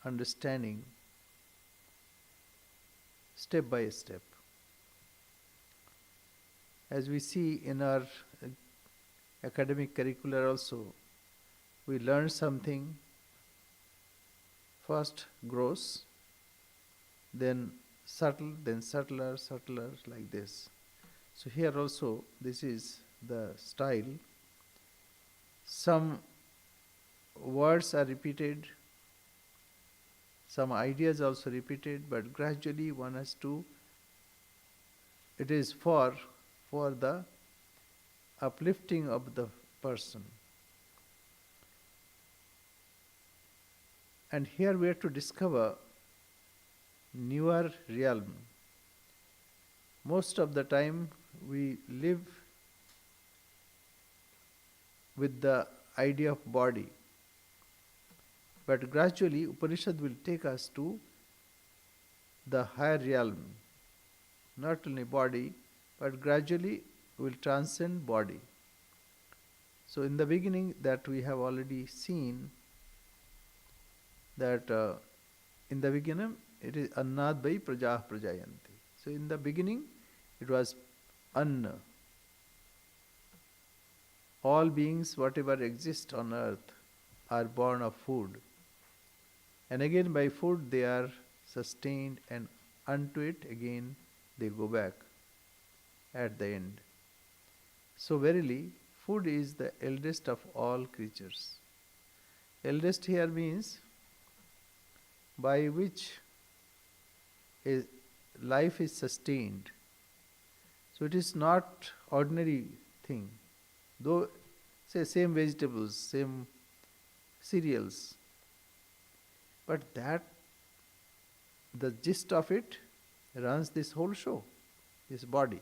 understanding step by step. As we see in our academic curricular also, we learn something first gross, then subtle, then subtler, subtler, like this. So here also this is the style. Some words are repeated, some ideas also repeated, but gradually one has to, it is for the uplifting of the person. And here we have to discover newer realm. Most of the time we live with the idea of body. But gradually Upanishad will take us to the higher realm. Not only body, but gradually will transcend body. So in the beginning that we have already seen that in the beginning it is annad vai prajah prajayanti. So in the beginning it was anna. All beings whatever exist on earth are born of food. And again by food they are sustained, and unto it again they go back at the end. So verily food is the eldest of all creatures. Eldest here means by which life is sustained. So it is not ordinary thing. Though say same vegetables, same cereals, but that the gist of it runs this whole show, this body.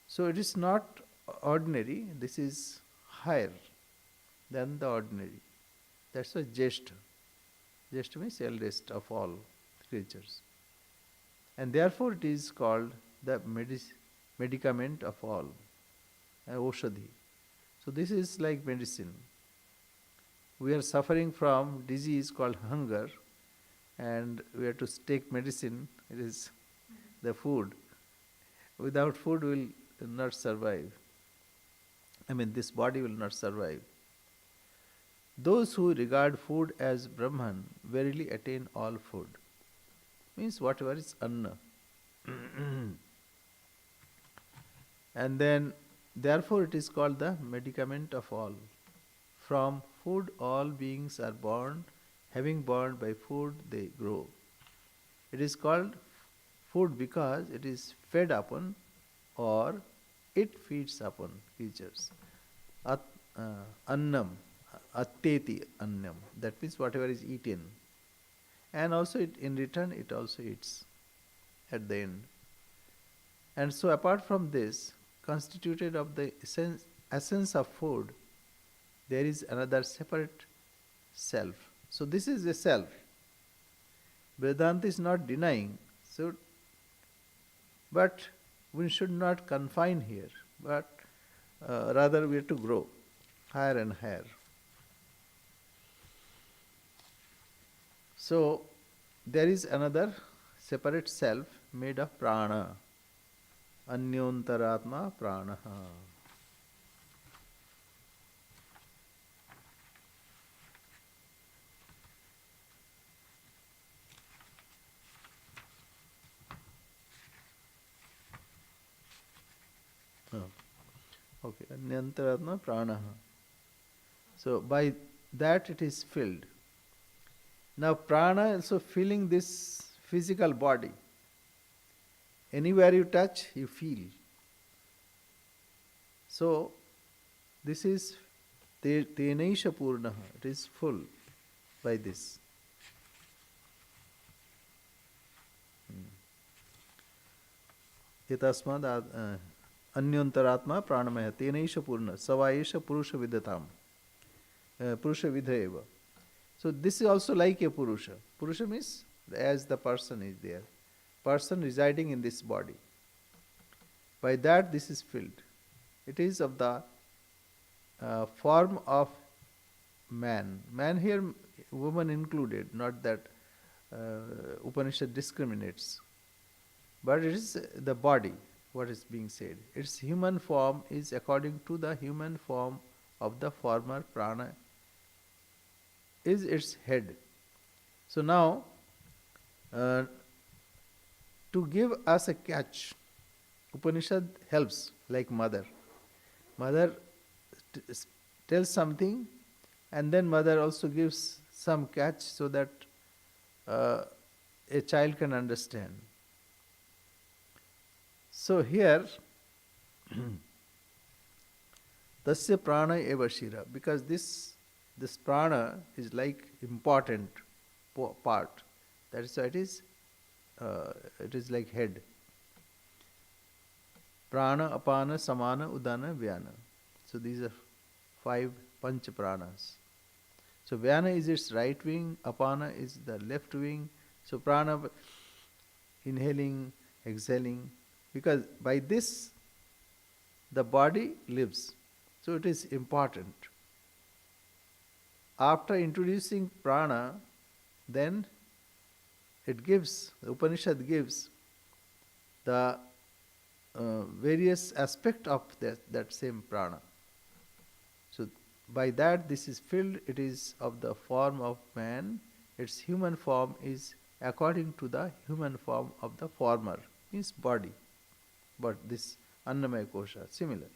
So it is not ordinary, this is higher than the ordinary. That's why Jeshta. Jeshta means eldest of all creatures. And therefore it is called the medicament of all, Oshadhi. So this is like medicine. We are suffering from disease called hunger, and we have to take medicine. It is the food. Without food we will not survive. This body will not survive. Those who regard food as Brahman verily attain all food. Means whatever is anna. And then therefore it is called the medicament of all. From food all beings are born, having born by food they grow. It is called food because it is fed upon, or it feeds upon creatures. Annam, atteti annam, that means whatever is eaten. And also it, in return it also eats at the end. And so apart from this, constituted of the essence of food, there is another separate self. So this is a self. Vedanta is not denying, so, but we should not confine here, but rather we have to grow higher and higher. So there is another separate self made of prana. Anyontaratma prana. Okay, Anyantaratma prana. So by that it is filled. Now prana also filling this physical body. Anywhere you touch, you feel. So this is tenaisha purnaha. It is full by this. Etasmad Anyantaratma pranamaya tenaisha purna savaisha purusha vidatam. Purusha vidhayeva. So this is also like a purusha. Purusha means as the person is there. Person residing in this body. By that this is filled. It is of the form of man. Man here woman included, not that Upanishad discriminates, but it is the body, what is being said. Its human form is according to the human form of the former prana, is its head. So now, uh, to give us a catch, Upanishad helps like mother. Mother t- tells something, and then mother also gives some catch so that uh, a child can understand. So here, tasya prana eva shira, because this prana is like important part. That is why it is like head. Prana, apana, samana, udana, vyana. So these are 5 panch pranas. So vyana is its right wing, apana is the left wing. So prana, inhaling, exhaling, because by this the body lives. So it is important. After introducing prana, then the Upanishad gives the various aspect of that same prana. So by that this is filled, it is of the form of man, its human form is according to the human form of the former, means body. But this Annamaya Kosha, similar.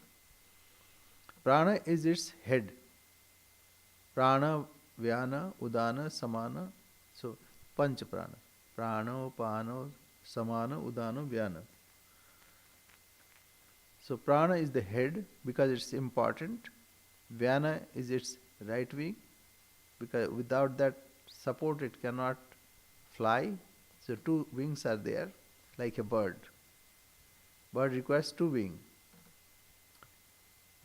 Prana is its head. Prana, Vyana, Udana, Samana. So Panch Prana. Prano, Pano, Samana, Udano, Vyana. So prana is the head because it's important. Vyana is its right wing because without that support it cannot fly. So 2 wings are there like a bird. Bird requires 2 wings.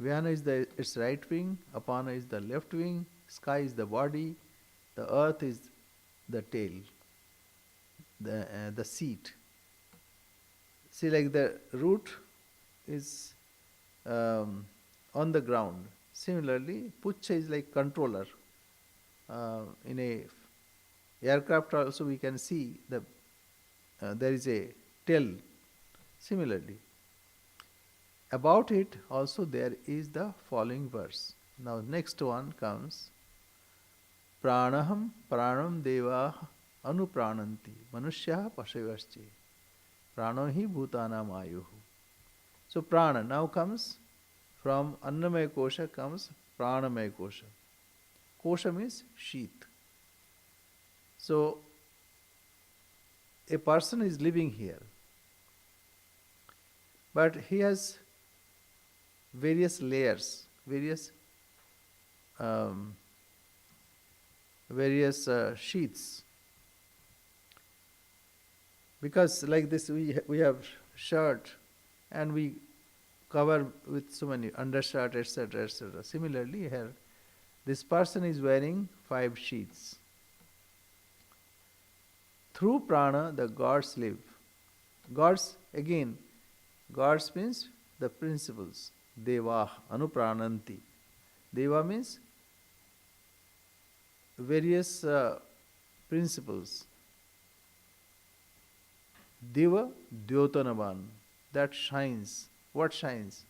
Vyana is its right wing, apana is the left wing, sky is the body, the earth is the tail, the seat. See, like the root is on the ground. Similarly, pucha is like controller. In a aircraft also we can see there is a tail. Similarly, about it also there is the following verse. Now next one comes Pranaham pranam deva anuprananti manushya pashavasche prano hi bhutanam ayuhu. So prana now comes from Annamaya Kosha comes Pranamaya Kosha. Kosha means sheath. So a person is living here, but he has various layers, um, various sheaths. Because like this, we have shirt, and we cover with so many undershirt, etc., etc. Similarly, here, this person is wearing 5 sheaths. Through prana, the gods live. Gods, again, gods means the principles. Deva, anuprananti. Deva means various principles. Deva, Dyotanavan, that shines. What shines?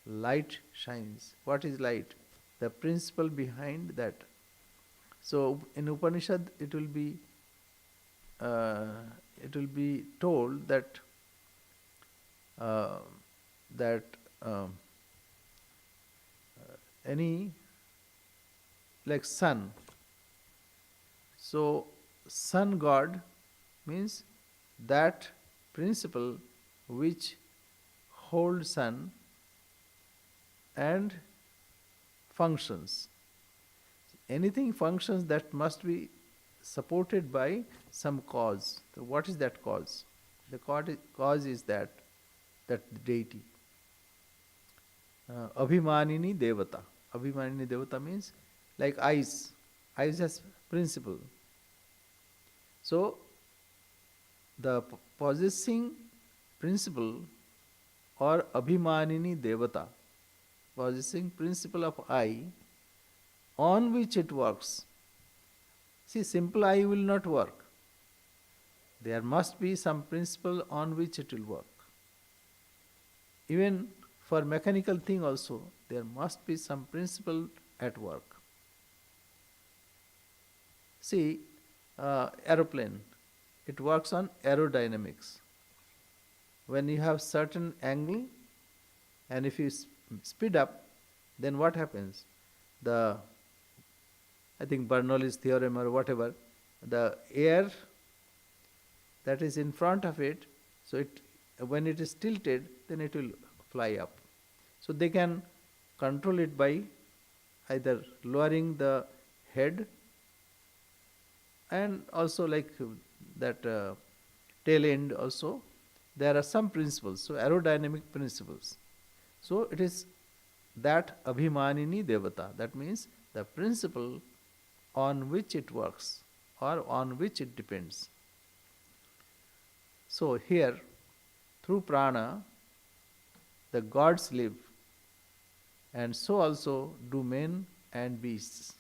Light shines. What is light? The principle behind that. So in Upanishad, it will be told that uh, that any like sun. So sun god means that principle which holds sun and functions. Anything functions that must be supported by some cause. So what is that cause? The cause is that deity. Abhimanini Devata. Abhimanini Devata means like eyes. Eyes has principle. So the possessing principle or Abhimanini Devata, possessing principle of eye on which it works. See, simple eye will not work. There must be some principle on which it will work. Even for mechanical thing also, there must be some principle at work. See, aeroplane, it works on aerodynamics. When you have certain angle, and if you speed up, then what happens? The, I think Bernoulli's theorem or whatever, the air that is in front of it, so it, when it is tilted, then it will fly up. So they can control it by either lowering the head and also like that tail end also. There are some principles, so aerodynamic principles. So it is that Abhimanini Devata, that means the principle on which it works or on which it depends. So here, through prana, the gods live, and so also do men and beasts.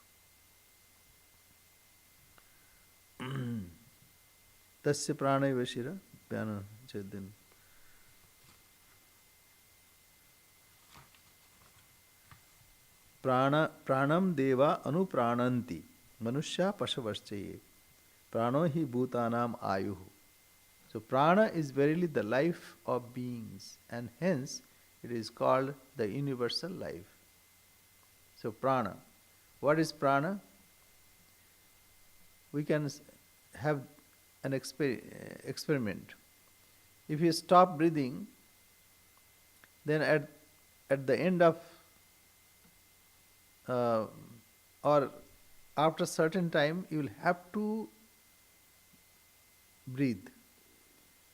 Tasya pranaiva shira pyana chedin. Pranam deva anuprananti manushya pashavaschaye prano hi bhutanam ayuhu. So prana is verily the life of beings, and hence it is called the universal life. So prana. What is prana? We can have an experiment. If you stop breathing, then at the end of or after a certain time, you will have to breathe.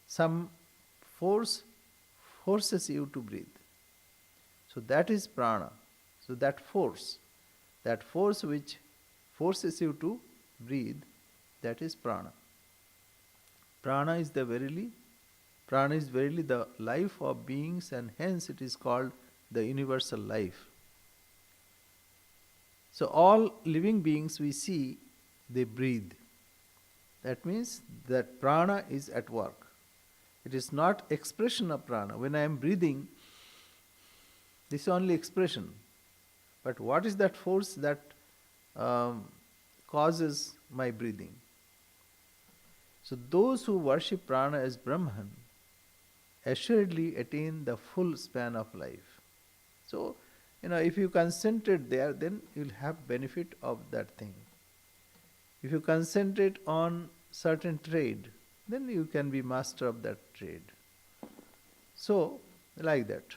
Some forces you to breathe. So that is prana. So that force which forces you to breathe, that is prana. Prana is verily the life of beings, and hence it is called the universal life. So all living beings we see, they breathe. That means that prana is at work. It is not expression of prana. When I am breathing, this is only expression. But what is that force that causes my breathing? So those who worship prana as Brahman assuredly attain the full span of life. So, if you concentrate there, then you'll have benefit of that thing. If you concentrate on certain trade, then you can be master of that trade. So, like that.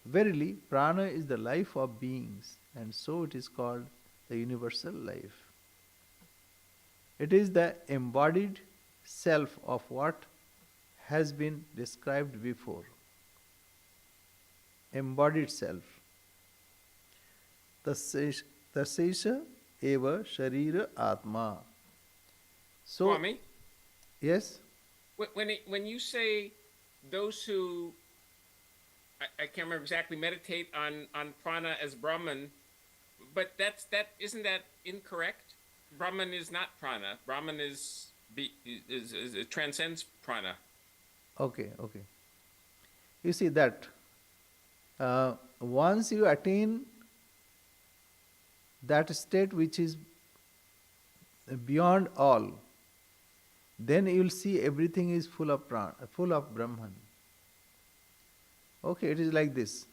Verily, prana is the life of beings, and so it is called the universal life. It is the embodied self of what has been described before. Embodied self. Tasesha eva sharira atma. So, Swami, yes? when you say those who, I can't remember exactly, meditate on prana as Brahman, but isn't that incorrect? Brahman is not prana. Brahman is it transcends prana. Okay. You see that once you attain that state which is beyond all, then you will see everything is full of prana, full of Brahman. Okay, it is like this.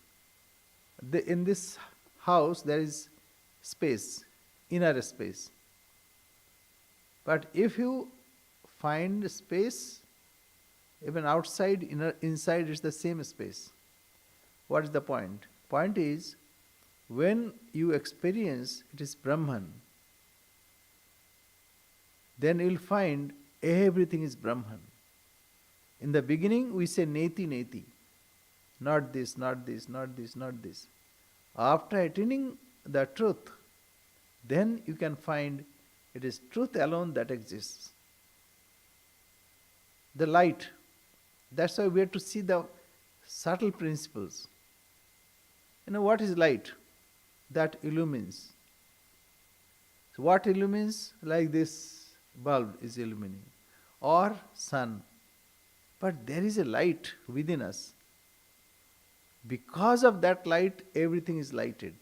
In this house there is space, inner space. But if you find space, even outside, inside is the same space. What is the point? Point is, when you experience it is Brahman, then you will find everything is Brahman. In the beginning we say neti neti. Not this, not this, not this, not this. After attaining the truth, then you can find it is truth alone that exists. The light. That's why we have to see the subtle principles. What is light? That illumines. So what illumines? Like this bulb is illumining, or sun. But there is a light within us. Because of that light, everything is lighted.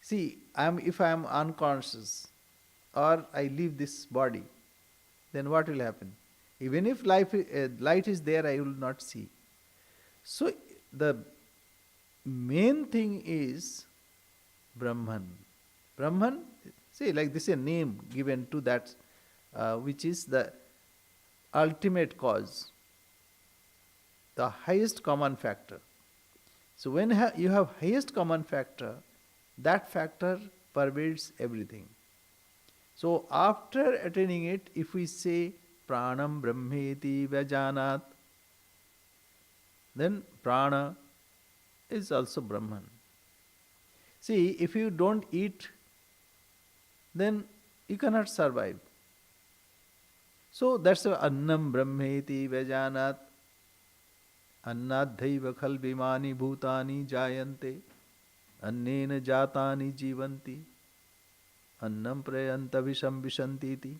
See, if I am unconscious or I leave this body, then what will happen? Even if light is there, I will not see. So the main thing is Brahman. Brahman, see, like this is a name given to that, which is the ultimate cause, the highest common factor. So when you have highest common factor, that factor pervades everything. So after attaining it, if we say pranam brahmeti vajanat, then prana is also Brahman. See, if you don't eat, then you cannot survive. So that's annam brahmeti vajanat. अन्नाद्धैव खल्विमानि भूतानि जायन्ते अन्नेन जातानि जीवन्ति अन्नं प्रयन्तविषं विशन्तीति.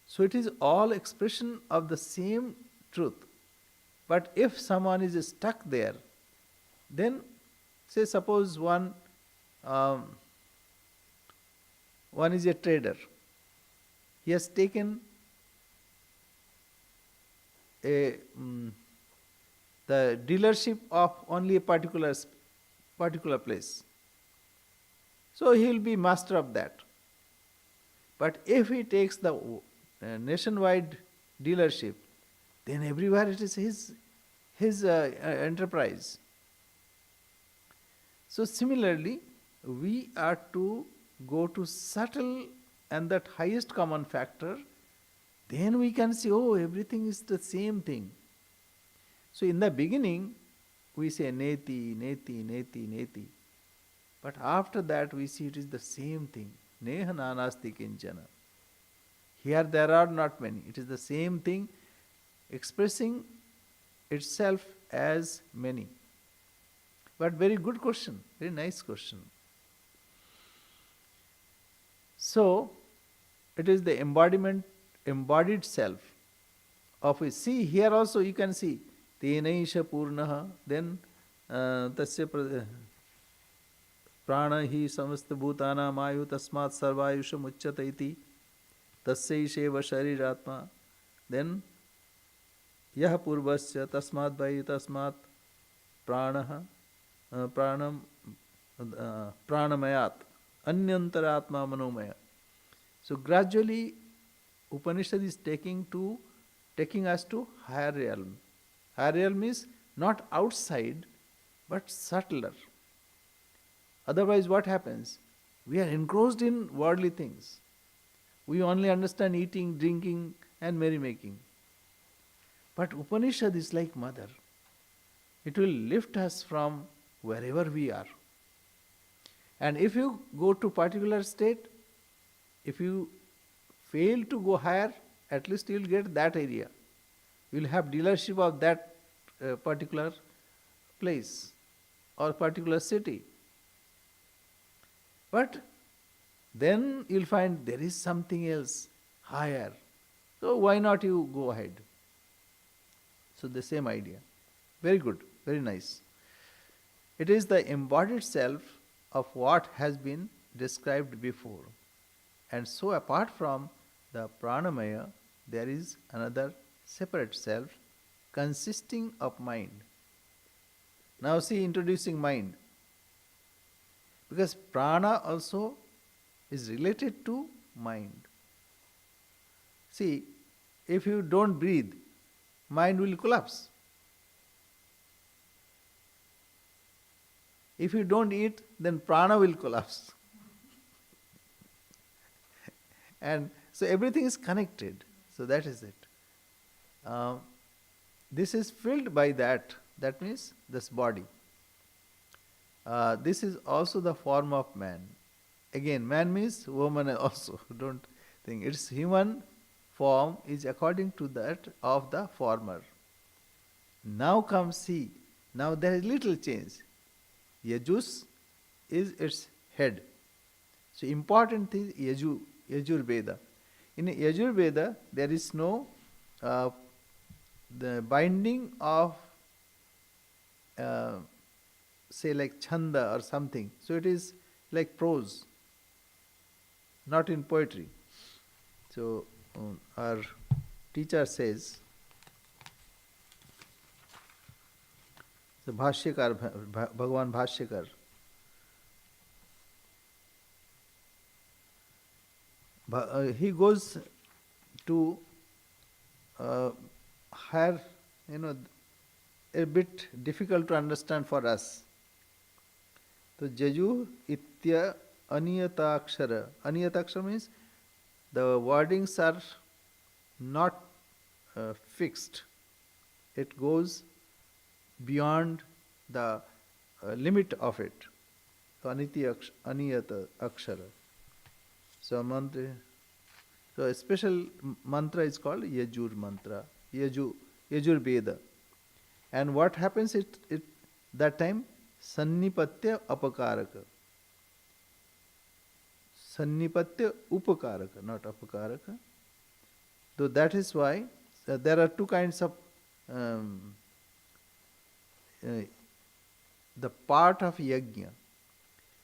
So it is all expression of the same truth. But if someone is stuck there, then say suppose one is a trader. He has taken the dealership of only a particular place. So he will be master of that. But if he takes the nationwide dealership, then everywhere it is his enterprise. So similarly, we are to go to subtle and that highest common factor. Then we can see, oh, everything is the same thing. So in the beginning, we say neti, neti, neti, neti. But after that, we see it is the same thing. Neha nanasti kinchana. Here there are not many. It is the same thing expressing itself as many. But very good question, very nice question. So, it is the embodied self of it. See, here also you can see Tenaisha Purnaha, then Tasya Prana hi samasta bhutana mayu tasmat sarvayusha muchyata iti tasyaisheva shariratma. Then Yah purvasya tasmat vayu tasmat pranaha pranam pranamayat anyantaratma manomaya. So gradually Upanishad is taking us to higher realm. Higher realm is not outside but subtler. Otherwise what happens? We are engrossed in worldly things. We only understand eating, drinking and merrymaking. But Upanishad is like mother. It will lift us from wherever we are. And if you go to particular state, if you fail to go higher, at least you will get that area. You will have dealership of that particular place or particular city. But then you will find there is something else higher. So why not you go ahead? So the same idea. Very good, very nice. It is the embodied self of what has been described before. And so apart from the pranamaya, there is another separate self consisting of mind. Now see, introducing mind. Because prana also is related to mind. See, if you don't breathe, mind will collapse. If you don't eat, then prana will collapse. And so everything is connected. So that is it. This is filled by that. That means this body. This is also the form of man. Again, man means woman also. Don't think. Its human form is according to that of the former. Now comes see. Now there is little change. Yajus is its head. So important is Yajurveda. In Yajurveda, there is no uh, the binding of uh, say like chanda or something. So it is like prose, not in poetry. So our teacher says, the Bhashyakar, Bhagavan Bhashyakar, he goes to higher, you know, a bit difficult to understand for us. So Jaju Itya Aniyatakshara. Aniyatakshara means the wordings are not fixed. It goes beyond the limit of it. So Aniyata Akshara. So mantra. So a special mantra is called Yajur mantra, Yajur Veda. And what happens it that time? Sannipatya apakaraka. Sannipatya upakaraka, not apakaraka. So that is why there are two kinds of um, uh, the part of yajna.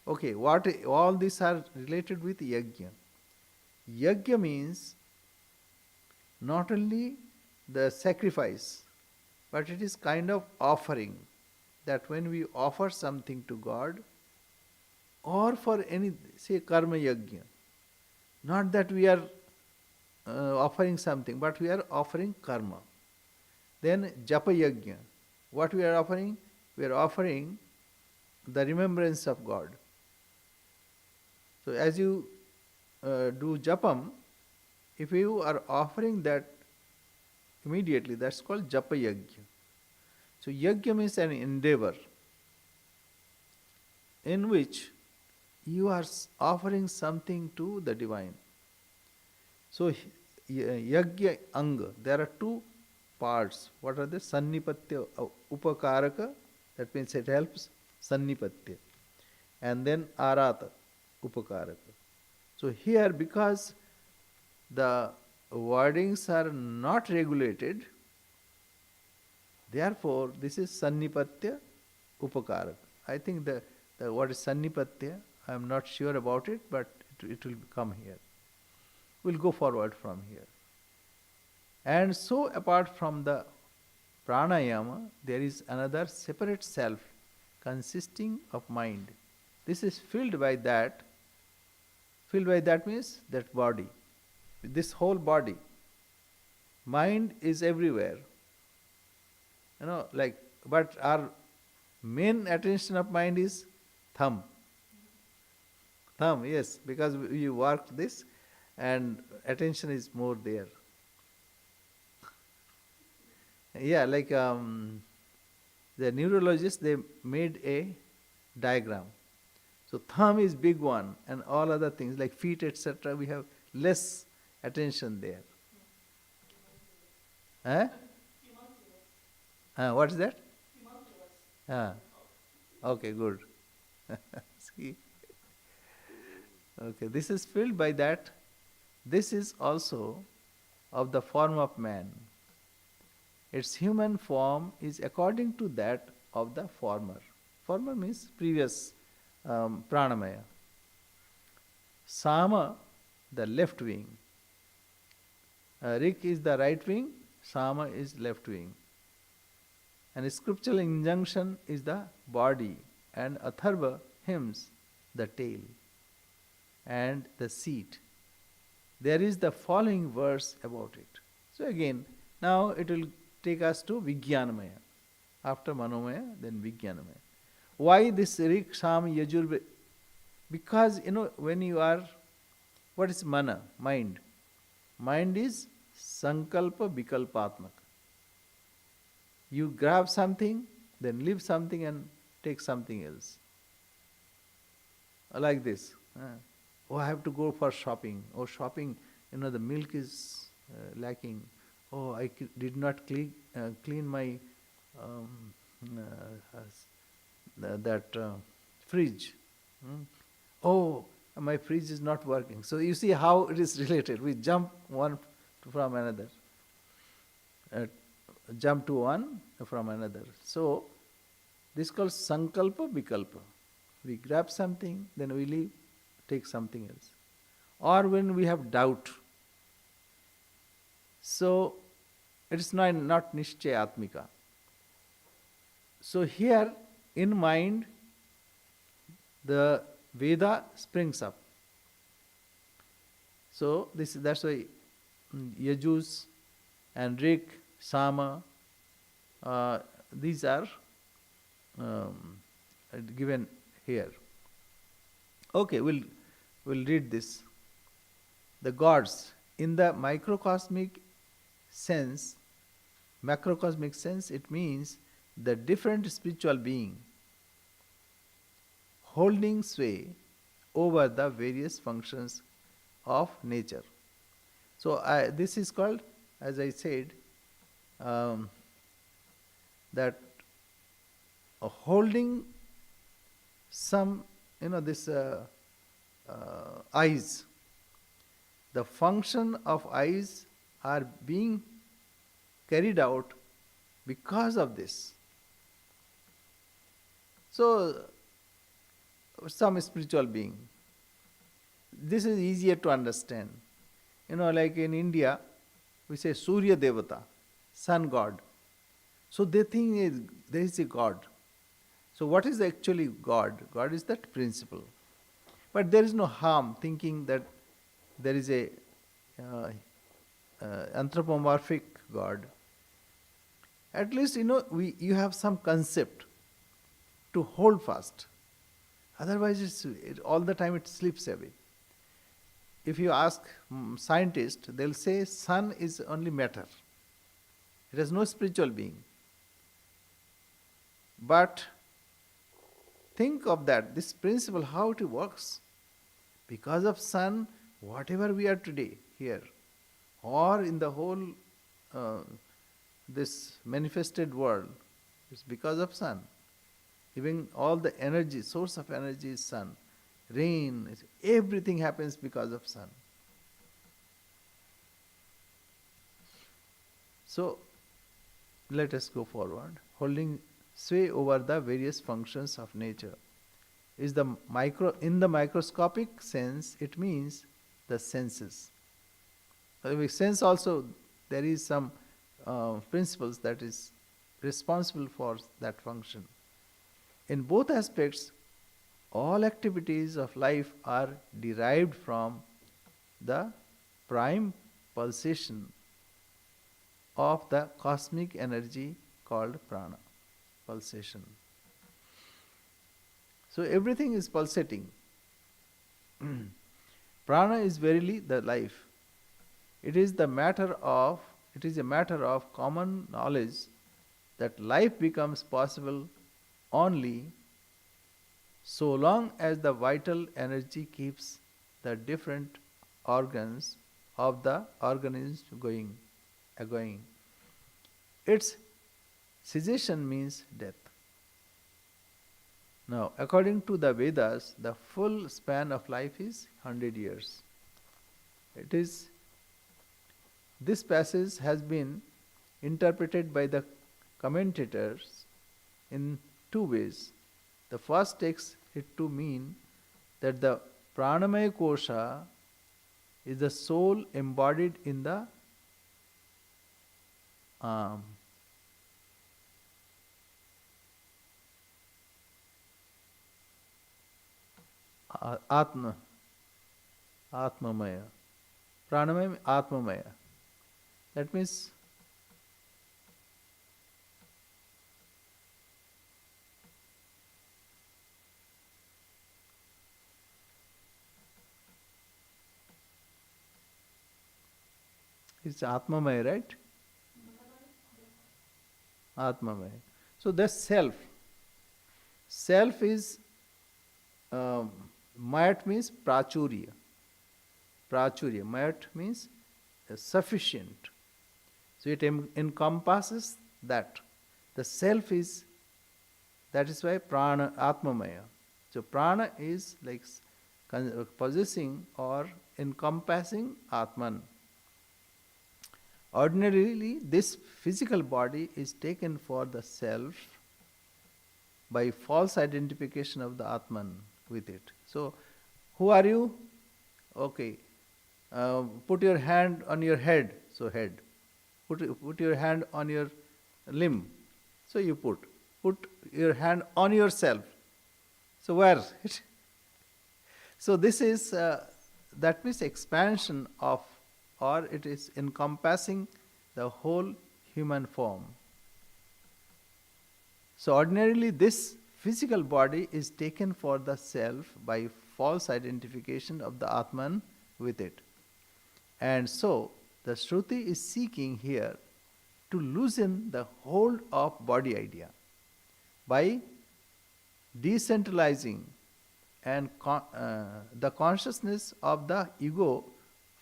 Okay, what all these are related with yajna. Yajna means not only the sacrifice, but it is kind of offering. That when we offer something to God, or for any, say, karma yajna, not that we are offering something, but we are offering karma. Then japa yajna, what we are offering? We are offering the remembrance of God. So as you do japam, if you are offering that immediately, that's called japa yajna. So yajna means an endeavor in which you are offering something to the divine. So yajna anga, there are two parts. What are they? Sannipatya upakaraka, that means it helps, sannipatya. And then arata, upakaraka. So here, because the wordings are not regulated, therefore this is sannipatya upakaraka. I think the what is sannipatya, I am not sure about it, but it will come here. We'll go forward from here. And so apart from the pranayama, there is another separate self consisting of mind. This is filled by that. Filled by that means that body. This whole body. Mind is everywhere. You know, like, but our main attention of mind is thumb. Thumb, yes, because we worked this and attention is more there. Yeah, like the neurologists, they made a diagram. So thumb is big one, and all other things like feet, etc., we have less attention there. Huh? What is that? Okay, good. See? Okay, this is filled by that. This is also of the form of man. Its human form is according to that of the former. Former means previous pranamaya. Sama, the left wing. Rik is the right wing, Sama is left wing. And scriptural injunction is the body, and Atharva hymns the tail and the seat. There is the following verse about it. So again, now it will take us to Vijnanamaya. After Manomaya, then Vijnanamaya. Why this Rik, Sam, Yajur? Because, when you are, what is mana? Mind. Mind is sankalpa vikalpatmaka. You grab something, then leave something and take something else. Like this. Oh, I have to go for shopping. Oh, shopping, the milk is lacking. Oh, I did not clean my that fridge. Oh, My fridge is not working. So you see how it is related. We jump one from another. Uh, jump to one from another. So this is called sankalpa vikalpa. We grab something, then we leave, take something else. Or when we have doubt. So it is not nishchayatmika. So here in mind the Veda springs up. So that's why Yajus and Rik, Sama, these are given here. Okay, we'll read this. The gods in the sense, macrocosmic sense, it means the different spiritual being holding sway over the various functions of nature. So this is called, as I said, that holding some, this eyes. The function of eyes are being carried out because of this. So, some spiritual being. This is easier to understand. Like in India, we say Surya Devata, sun god. So they think there is a god. So what is actually God? God is that principle. But there is no harm thinking that there is a anthropomorphic God. At least you have some concept to hold fast. Otherwise, all the time it slips away. If you ask scientists, they'll say sun is only matter. It has no spiritual being. But think of that, this principle, how it works. Because of sun, whatever we are today here, or in the whole this manifested world, it's because of sun. Even all the energy, source of energy is sun. Rain, everything happens because of sun. So, let us go forward. Holding sway over the various functions of nature is in the microscopic sense, it means the senses. With sense also, there is some principles that is responsible for that function. In both aspects, all activities of life are derived from the prime pulsation of the cosmic energy called prana. Pulsation. So everything is pulsating. Prana is verily the life. It is a matter of common knowledge that life becomes possible only so long as the vital energy keeps the different organs of the organism going. Its cessation means death. Now, according to the Vedas, the full span of life is 100 years. This passage has been interpreted by the commentators in two ways. The first takes it to mean that the pranamaya kosha is the soul embodied in the Atma, Atmamaya. Pranamaya, Atmamaya. That means it's Atmamaya, right? Atmamaya. So the self. Self is Mayat means prachurya. Prachurya. Mayat means sufficient. So it encompasses that. The self is, that is why prana, atmamaya. So prana is like possessing or encompassing Atman. Ordinarily, this physical body is taken for the self by false identification of the Atman with it. So, who are you? Okay. Put your hand on your head. So, head. Put your hand on your limb. So, you put. Put your hand on yourself. So, where? So, this is, that means expansion of, or it is encompassing the whole human form. So, ordinarily, this physical body is taken for the self by false identification of the Atman with it. And so, the Shruti is seeking here to loosen the hold of body idea by decentralizing and the consciousness of the ego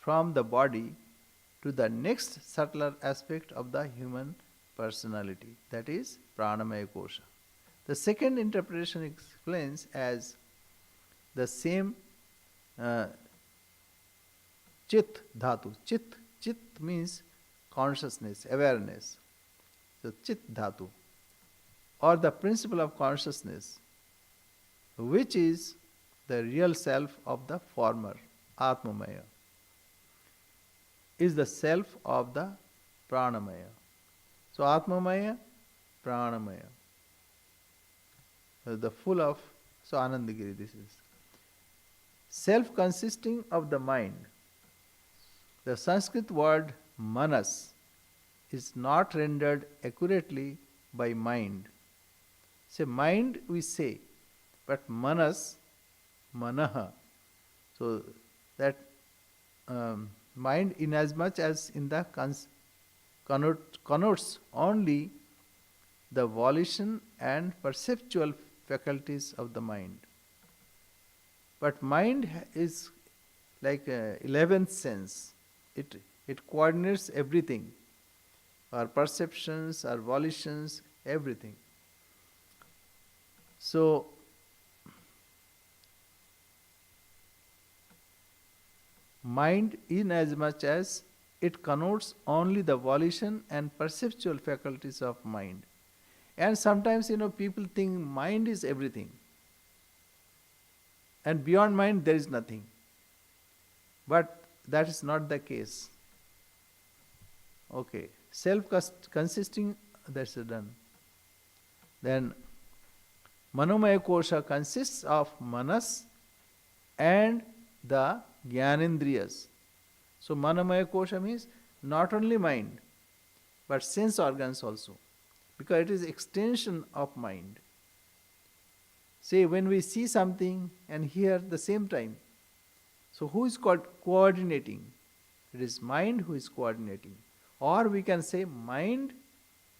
from the body to the next subtler aspect of the human personality, that is pranamaya kosha. The second interpretation explains as the same chit dhatu. Chit means consciousness, awareness. So chit dhatu, or the principle of consciousness, which is the real self of the former, Atmamaya, is the self of the Pranamaya. So Atmamaya, Pranamaya. The full of, so Anandagiri this is. Self consisting of the mind. The Sanskrit word manas is not rendered accurately by mind. Say mind we say, but manas, manaha. So that mind, inasmuch as in the connotes only the volition and perceptual faculties of the mind. But mind is like 11th sense. It coordinates everything. Our perceptions, our volitions, everything. So, mind, inasmuch as it connotes only the volition and perceptual faculties of mind. And sometimes, people think mind is everything. And beyond mind, there is nothing. But that is not the case. Okay. Self-consisting, that's done. Then, Manomaya Kosha consists of manas and the Jnanendriyas. So, Manomaya Kosha means not only mind, but sense organs also. Because it is extension of mind. Say, when we see something and hear the same time, so who is coordinating? It is mind who is coordinating. Or we can say mind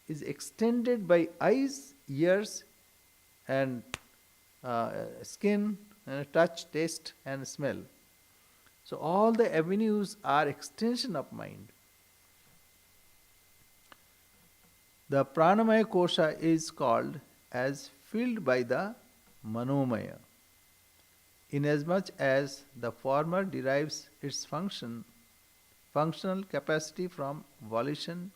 is extended by eyes, ears, and skin, touch, taste, and smell. So all the avenues are extension of mind. The pranamaya kosha is called as filled by the manomaya, inasmuch as the former derives its functional capacity from volition,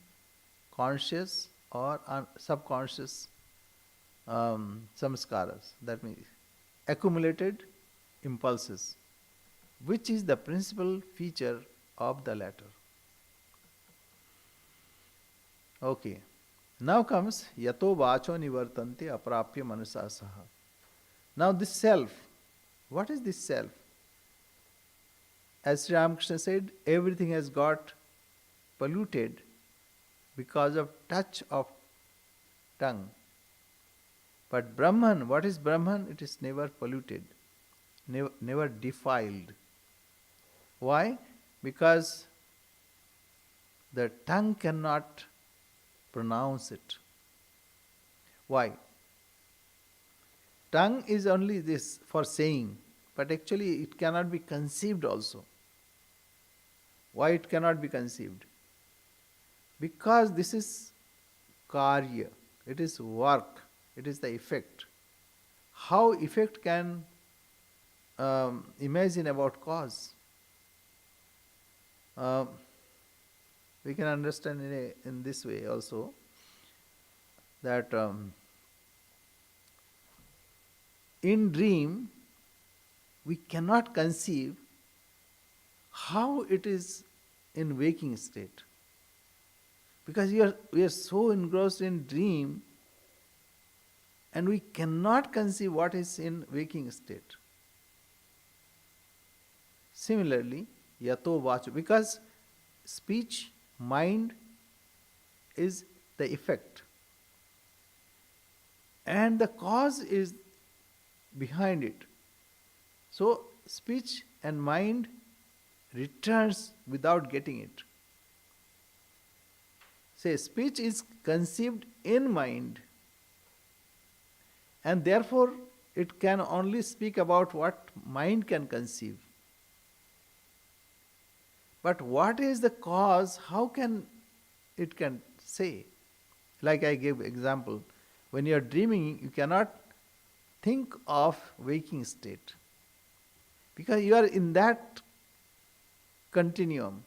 conscious or subconscious samskaras, that means accumulated impulses, which is the principal feature of the latter. Okay. Now comes yato vacho nivartante aprapya manasa saha. Now this self, what is this self? As Sri Ramakrishna said, everything has got polluted because of touch of tongue. But Brahman, what is Brahman? It is never polluted, never defiled. Why? Because the tongue cannot pronounce it. Why? Tongue is only this for saying, but actually it cannot be conceived also. Why it cannot be conceived? Because this is karya, it is work, it is the effect. How effect can imagine about cause. Um, we can understand in this way also that in dream we cannot conceive how it is in waking state, because we are so engrossed in dream and we cannot conceive what is in waking state. Similarly, yato vacho, because speech, mind is the effect and the cause is behind it. So speech and mind returns without getting it. Say speech is conceived in mind and therefore it can only speak about what mind can conceive. But what is the cause? How can it can say? Like I gave example, when you are dreaming, you cannot think of waking state because you are in that continuum.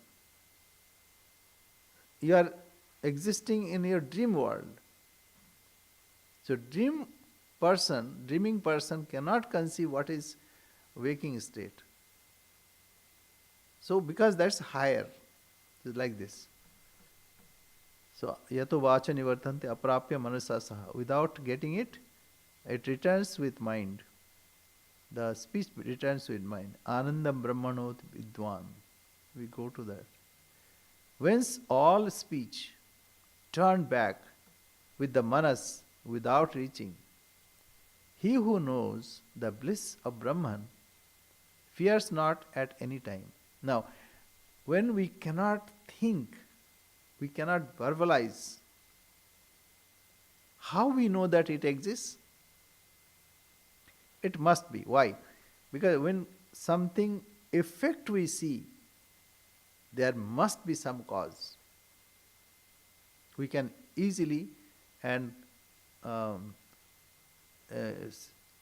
You are existing in your dream world. So dreaming person cannot conceive what is waking state. So because that's higher, it's like this. So yato vacha nivartante aprapya manasa saha. Without getting it, it returns with mind. The speech returns with mind. Anandam brahmanot vidwan. We go to that. Whence all speech turned back with the manas without reaching. He who knows the bliss of Brahman fears not at any time. Now, when we cannot think, we cannot verbalize, how we know that it exists? It must be. Why? Because when something effect we see, there must be some cause. We can easily and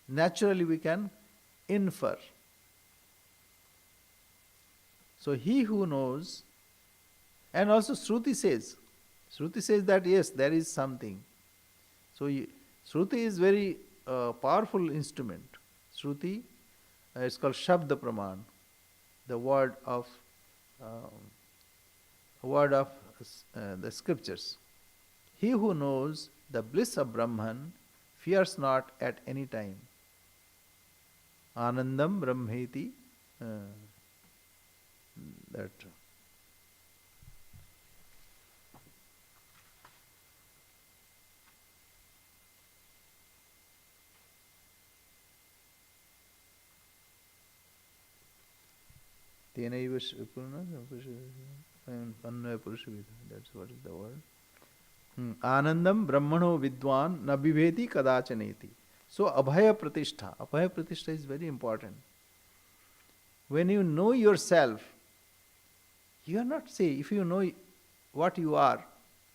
naturally we can infer. So he who knows, and also Shruti says that yes, there is something. So Shruti is very powerful instrument. Shruti, it's called Shabda Praman, the word of the scriptures. He who knows the bliss of Brahman fears not at any time. Anandam Brahmeti. That. That's what is the word. Anandam Brahmano Vidwan Nabhiveti Kadachaneti. So Abhaya Pratishtha is very important. When you know yourself, you are not, say, if you know what you are,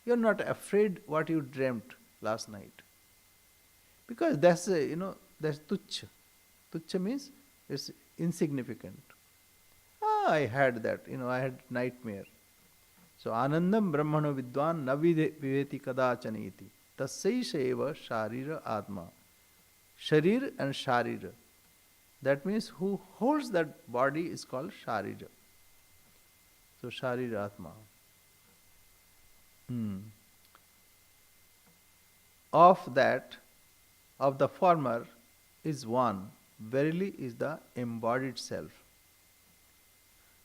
you are not afraid what you dreamt last night. Because that's, that's tuchha. Tuchha means it's insignificant. I had that, I had nightmare. So Anandam Brahmano Vidwan Naviveti Kadachaneti. Tasyaisheva Sharira Atma. Sharir and Sharira. That means who holds that body is called Sharira. So Sharira Atma. Of the former is one, verily is the embodied self.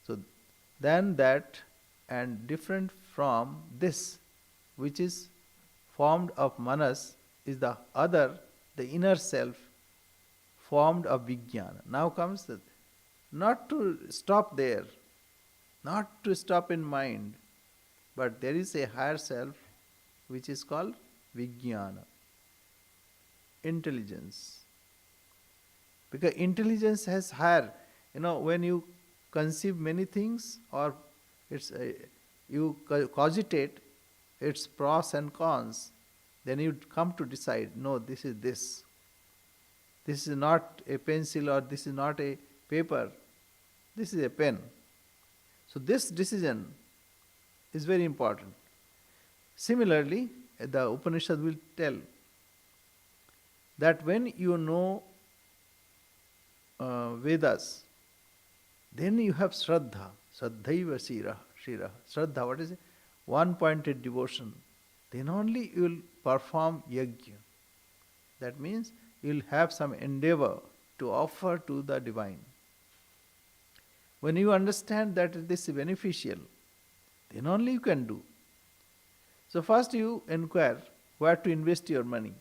So then that and different from this, which is formed of manas, is the other, the inner self, formed of vijnana. Now comes the, not to stop there, not to stop in mind, but there is a higher self which is called vijnana, intelligence. Because intelligence has higher, when you conceive many things or you cogitate its pros and cons, then you come to decide, no, this is this. This is not a pencil or this is not a paper, this is a pen. So this decision is very important. Similarly, the Upanishad will tell that when you know Vedas, then you have Shraddha. Shraddhaiva Shira. Shraddha, what is it? One pointed devotion. Then only you will perform yajna. That means you will have some endeavor to offer to the divine. When you understand that this is beneficial, then only you can do. So first you inquire where to invest your money.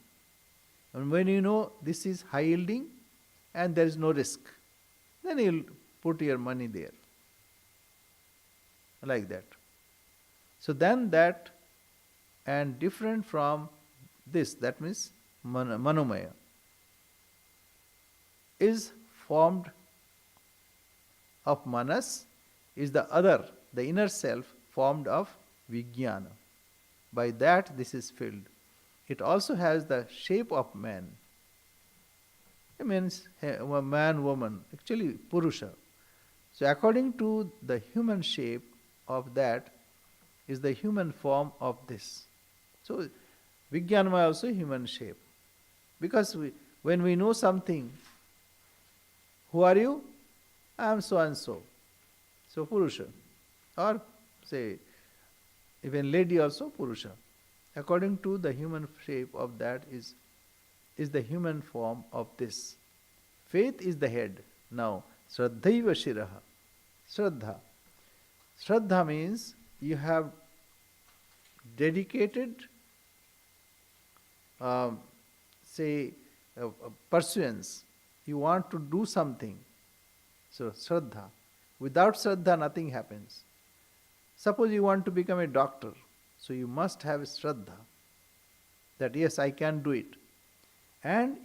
And when you know this is high yielding and there is no risk, then you will put your money there. Like that. So then that, and different from this, that means Manomaya, is formed of Manas, is the other, the inner self formed of Vijnana. By that this is filled. It also has the shape of man. It means man, woman, actually Purusha. So according to the human shape of that is the human form of this. So Vijnanamaya also human shape. Because when we know something, who are you? I am so and so. So Purusha. Or say, even lady also Purusha. According to the human shape of that is the human form of this. Faith is the head. Now, Shraddhaiva Shiraha. Shraddha. Shraddha means you have dedicated, pursuance. You want to do something. So, Shraddha. Without Shraddha, nothing happens. Suppose you want to become a doctor. So you must have Shraddha. That yes, I can do it. And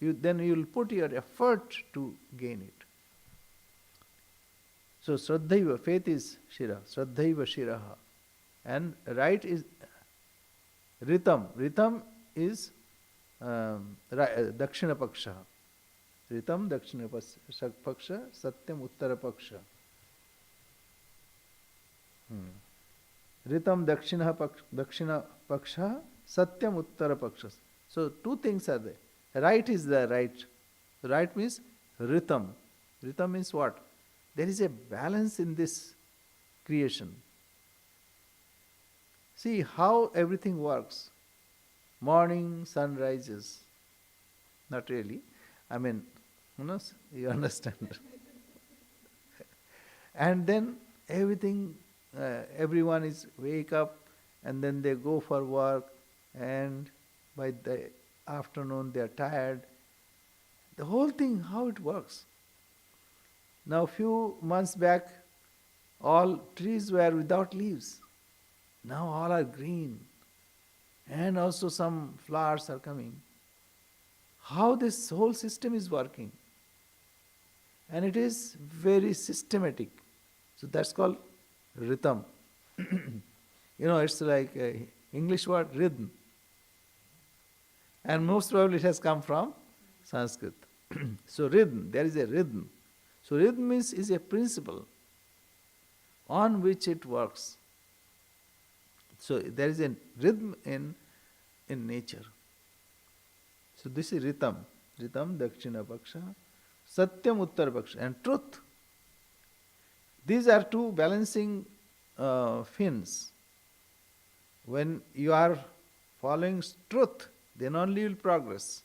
then you will put your effort to gain it. So Shraddhaiva, faith is Shira. Shraddhaiva Shiraha. And right is Ritam. Ritam is Dakshina Paksha. Ritam Dakshina Paksha, Satyam Uttara Paksha. Ritam Dakshina Paksha, Satyam Uttara Paksha. So two things are there. Right is the right. Right means Ritam. Ritam means what? There is a balance in this creation. See how everything works. Morning, sun rises. Not really. I mean, you understand. And then everyone is wake up and then they go for work, and by the afternoon they are tired. The whole thing, how it works. Now few months back, all trees were without leaves. Now all are green. And also some flowers are coming. How this whole system is working. And it is very systematic. So that's called rhythm. It's like English word rhythm. And most probably it has come from Sanskrit. So rhythm, there is a rhythm. So rhythm is a principle on which it works. So there is a rhythm in nature. So this is Ritam. Ritam Dakshina Paksha, Satyam Uttara Paksha, and truth. These are two balancing fins. When you are following truth, then only you will progress.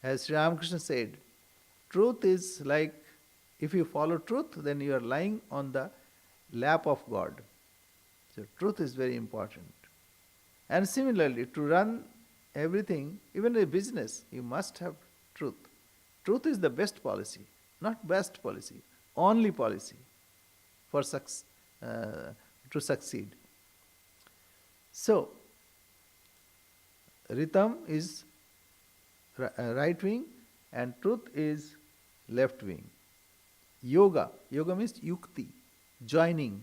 As Sri Ramakrishna said, truth is like, if you follow truth, then you are lying on the lap of God. So truth is very important. And similarly, to run everything, even a business, you must have truth. Truth is the best policy, not best policy, only policy for to succeed. So, Ritam is right wing and truth is left wing. Yoga means yukti, joining,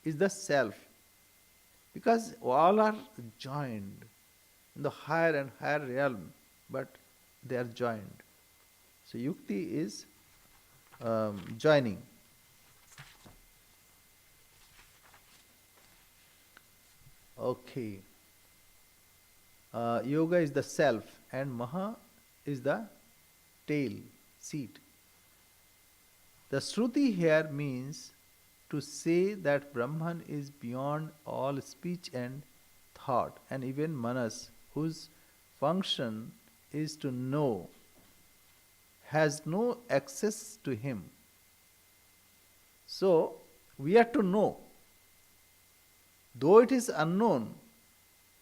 is the self. Because all are joined in the higher and higher realm, but they are joined. So yukti is joining. Okay. Yoga is the self, and Maha is the tail, seat. The Shruti here means to say that Brahman is beyond all speech and thought, and even Manas, whose function is to know, has no access to him. So, we are to know. Though it is unknown,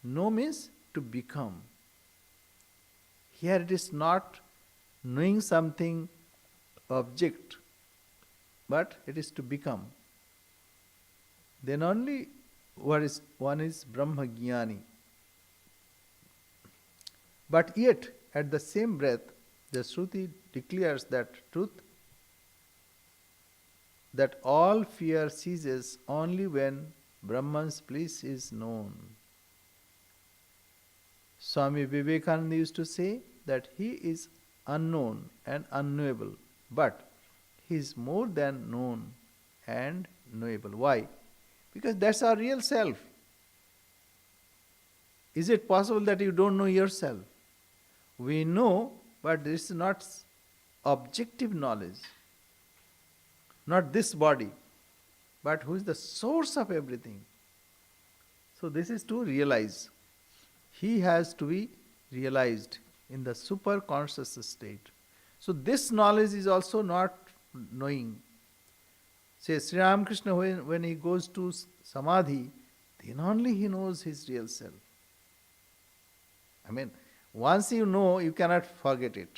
know means to become. Here it is not knowing something object, but it is to become. Then only one is Brahma Jnani. But yet, at the same breath, the Shruti declares that truth, that all fear ceases only when Brahman's bliss is known. Swami Vivekananda used to say that he is unknown and unknowable, but he is more than known and knowable. Why? Because that's our real self. Is it possible that you don't know yourself? We know, but this is not objective knowledge. Not this body, but who is the source of everything. So this is to realize. He has to be realized in the super conscious state. So this knowledge is also not knowing. Say Sri Ramakrishna, when he goes to Samadhi, then only he knows his real self. I mean, once you know, you cannot forget it.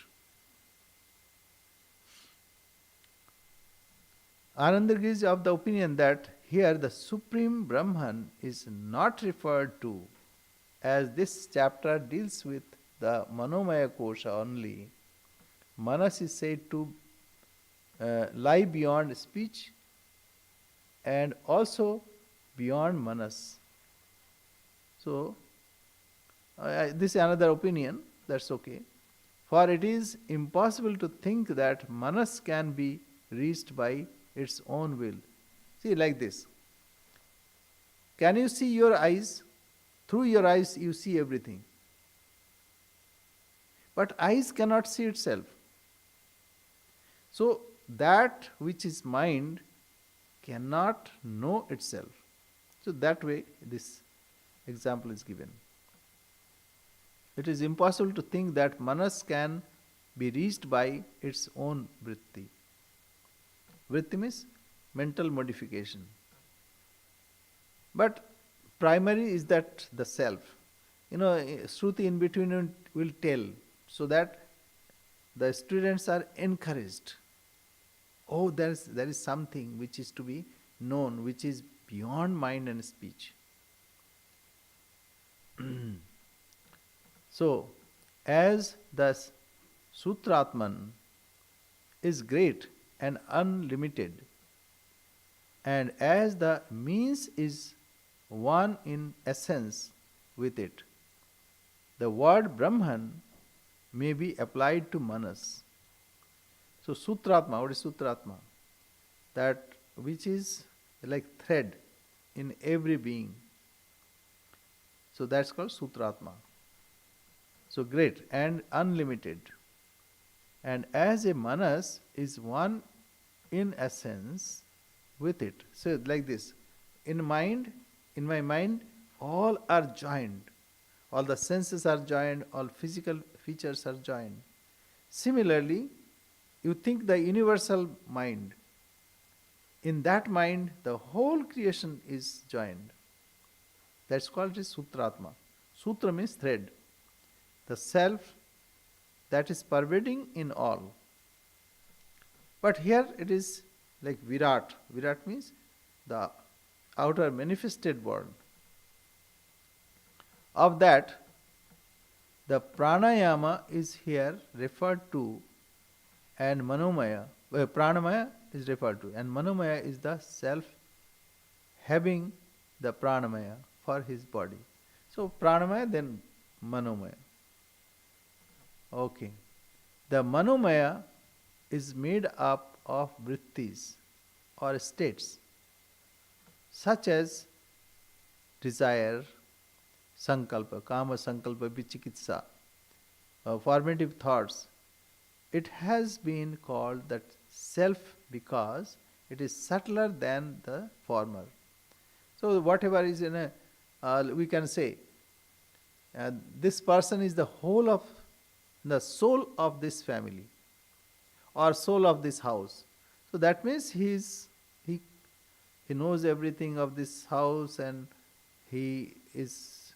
Anandagiri is of the opinion that here the Supreme Brahman is not referred to, as this chapter deals with the Manomaya Kosha only. Manas is said to lie beyond speech and also beyond Manas. So, this is another opinion, that's okay. For it is impossible to think that Manas can be reached by its own will. See, like this. Can you see your eyes? Through your eyes, you see everything. But eyes cannot see itself. So, that which is mind cannot know itself. So, that way, this example is given. It is impossible to think that Manas can be reached by its own vritti. Vritti means mental modification. But primary is that the self. Shruti in between will tell, so that the students are encouraged. Oh, there is something which is to be known, which is beyond mind and speech. So, as the Sutratman is great and unlimited, and as the means is one in essence with it, the word Brahman may be applied to Manas. So Sutratma, what is Sutratma? That which is like thread in every being. So that's called Sutratma. So great and unlimited. And as a Manas is one in essence with it. So like this. In my mind, all are joined. All the senses are joined, all physical features are joined. Similarly, you think the universal mind. In that mind, the whole creation is joined. That's called Sutratma. Sutra means thread. The self that is pervading in all. But here it is like Virat. Virat means the outer manifested world. Of that, the pranayama is here referred to, and manomaya, pranamaya is referred to, and manomaya is the self having the pranamaya for his body. So pranamaya, then manomaya. Okay. The manomaya is made up of vrittis or states such as desire, sankalpa, kama sankalpa, vichikitsa, formative thoughts. It has been called that self because it is subtler than the former. So whatever is in a, we can say, this person is the whole of the soul of this family or soul of this house. So that means he he knows everything of this house and he is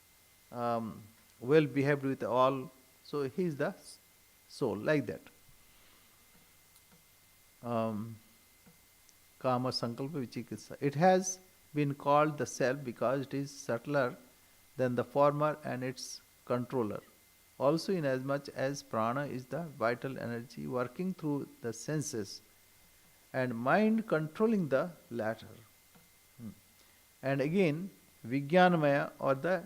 well behaved with all. So he is the soul like that. Um, Kama Sankalpa Vichikitsa. It has been called the self because it is subtler than the former and its controller. Also, inasmuch as prana is the vital energy working through the senses and mind controlling the latter. Hmm. And again, Vijnanamaya or the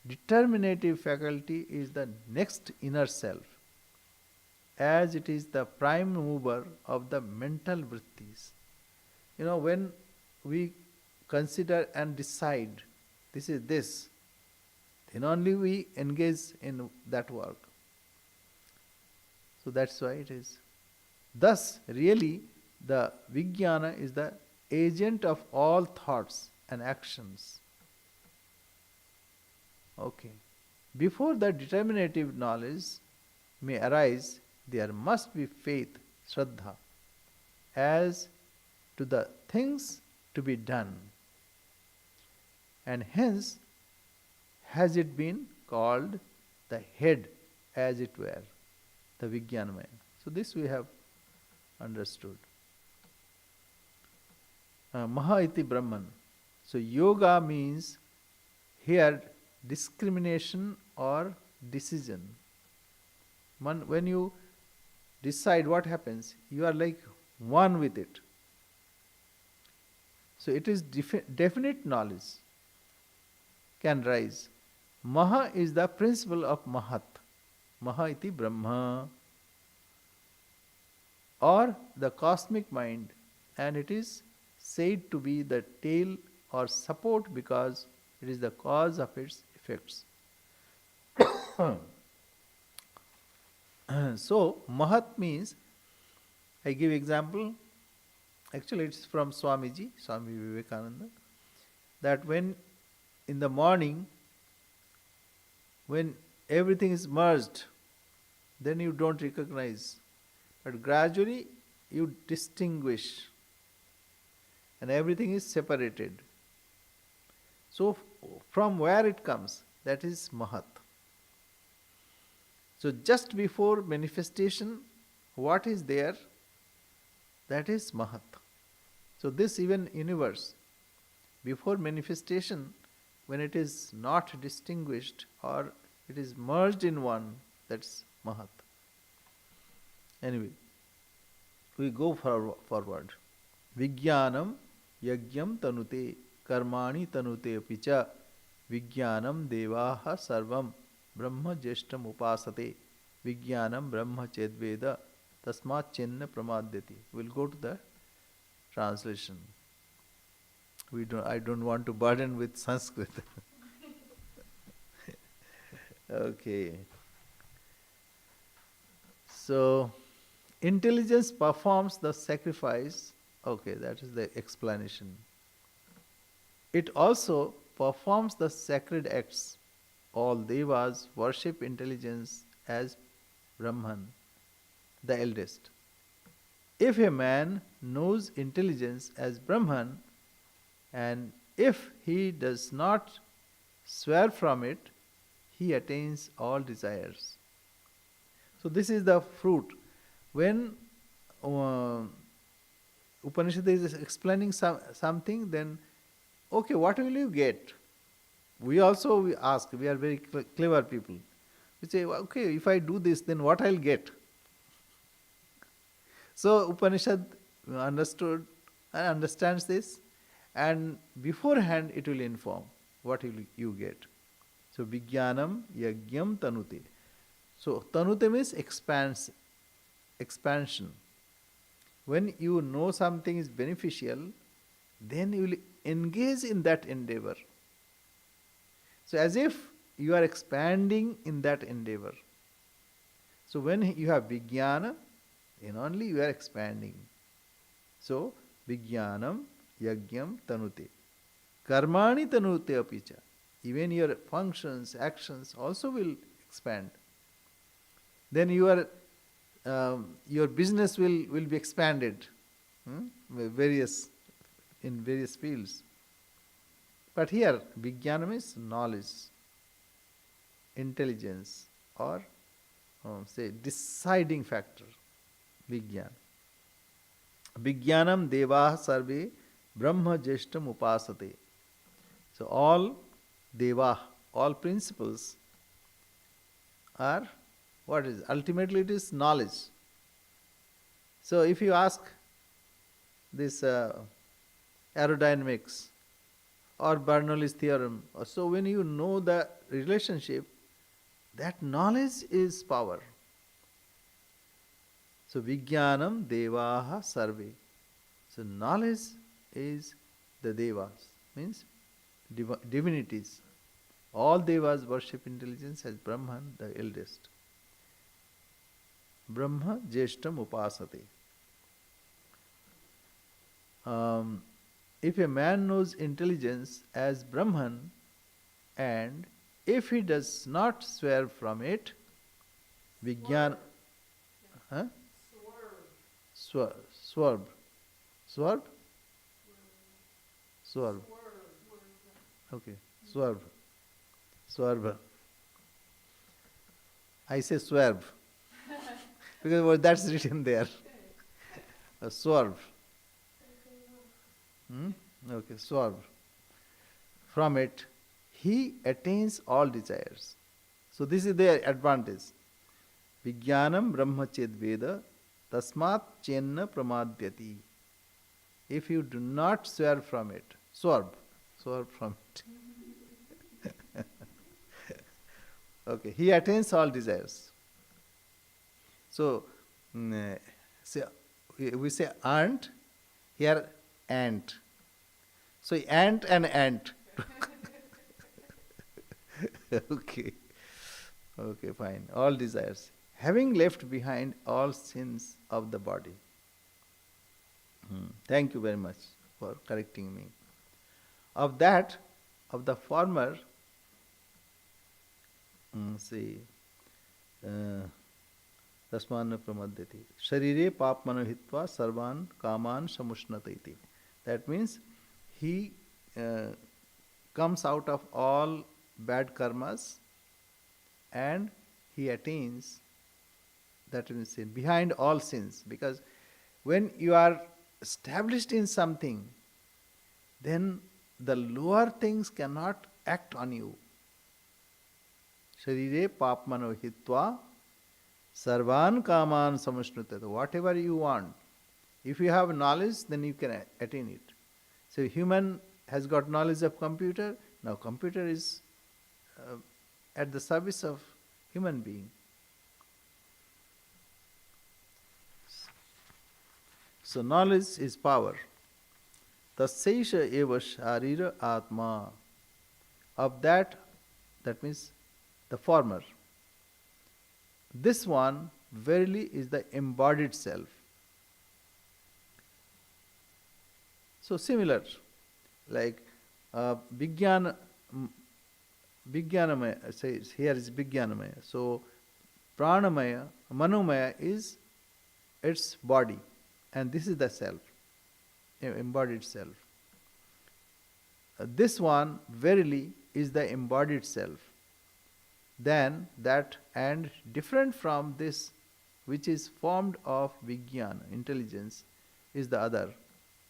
determinative faculty is the next inner self, as it is the prime mover of the mental vrittis. When we consider and decide this is this, then only we engage in that work. So that's why it is. Thus, really, the Vijnana is the agent of all thoughts and actions. Okay. Before the determinative knowledge may arise, there must be faith, Shraddha, as to the things to be done. And hence has it been called the head, as it were, the Vijnanamaya. So this we have understood. Maha iti Brahman. So yoga means here discrimination or decision. When you decide, what happens? You are like one with it. So it is definite knowledge can rise. Maha is the principle of Mahat. Maha iti Brahma, or the cosmic mind, and it is said to be the tail or support because it is the cause of its effects. So Mahat means, I give example, actually it's from Swamiji, Swami Vivekananda, that when in the morning, when everything is merged, then you don't recognize. But gradually you distinguish and everything is separated. So from where it comes, that is Mahat. So just before manifestation, what is there? That is Mahat. So this even universe, before manifestation, when it is not distinguished or it is merged in one, that's Mahat. Anyway, we go forward. Vijnanam yagyam tanute karmani tanute picha vijnanam devaha sarvam brahma jeshtam upasate vijnanam brahma chedveda tasmat chenna pramadyati. We'll go to the translation. I don't want to burden with Sanskrit. Okay. So, intelligence performs the sacrifice. Okay, that is the explanation. It also performs the sacred acts. All devas worship intelligence as Brahman, the eldest. If a man knows intelligence as Brahman, and if he does not swear from it, he attains all desires. So this is the fruit. When Upanishad is explaining something, then okay, what will you get? We ask, we are very clever people. We say, okay, if I do this, then what I'll get? So Upanishad understands this, and beforehand it will inform what will you get. So Vijnanam Yagyam Tanute. So Tanute means expansion. When you know something is beneficial, then you will engage in that endeavor. So, as if you are expanding in that endeavor. So, when you have vijnana, then only you are expanding. So, vijnanam yagyam tanute. Karmani tanute apicha. Even your functions, actions also will expand. Then your business will be expanded, various in various fields. But here, vijnanam is knowledge, intelligence, or say deciding factor. Vijnana. Vijnanam devah sarve brahma jeshtam upasate. So all devah, all principles are what is? Ultimately it is knowledge. So if you ask this aerodynamics or Bernoulli's theorem, so when you know the relationship, that knowledge is power. So vijnanam devaha sarve. So knowledge is the devas, means divinities. All devas worship intelligence as Brahman, the eldest. Brahma jeshtam upasate. If a man knows intelligence as Brahman, and if he does not swear from it, Vijnana. Huh? Swerve. Swerve? Swerve. Okay. Swerve. Swerve. I say swerve. Because that's written there. Swerve. Okay, swerve. From it, he attains all desires. So this is their advantage. Vijnanam brahma ched veda tasmat chenna pramadyati. If you do not swear from it, swerve from it. Okay, he attains all desires. So, we say ant, here ant. So ant and ant. Okay. Okay, fine. All desires. Having left behind all sins of the body. Thank you very much for correcting me. Of that, of the former, see, tasman pramadyati. Sharire papmano hitva sarvan kaman samushnataiti. That means he comes out of all bad karmas and he attains, that means sin, behind all sins. Because when you are established in something, then the lower things cannot act on you. Sharire papmano hitva sarvan kaman samushnutata. Whatever you want, if you have knowledge, then you can attain it. So human has got knowledge of computer. Now computer is at the service of human being. So knowledge is power. Tasyaisha eva sharira atma. Of that means the former. This one verily is the embodied self. So similar, like Vijnanamaya says, here is Vijnanamaya. So Pranamaya, Manomaya is its body, and this is the self, embodied self. This one verily is the embodied self. Then that, and different from this which is formed of Vijnana, intelligence, is the other,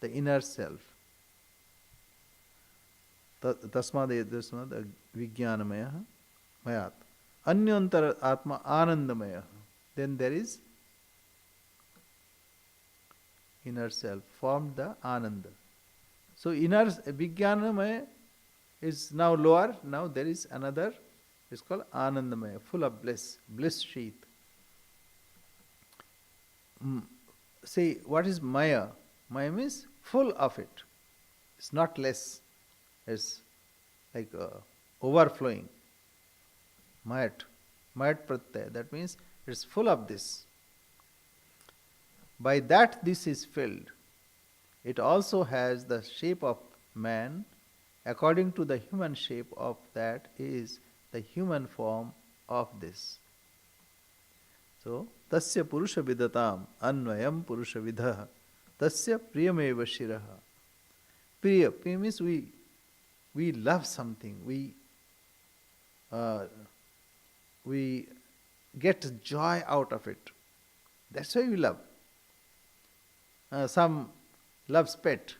the inner self. Tasmad Vijnanamaya Mayat. Anyantara Atma Anandamaya. Then there is inner self, formed the Ananda. So inner Vijnanamaya is now lower, now there is another, it's called Anandamaya, full of bliss, bliss sheath. See, what is Maya? Maya means full of it. It's not less. It's like overflowing. Mayat. Mayat pratyay. That means it's full of this. By that this is filled. It also has the shape of man, according to the human shape of that is the human form of this. So, tasya purusha vidatam anvayam purusha vidha tasya priyameva shiraha. Priya means we love something, uh, we get joy out of it. That's why we love. Some loves pet.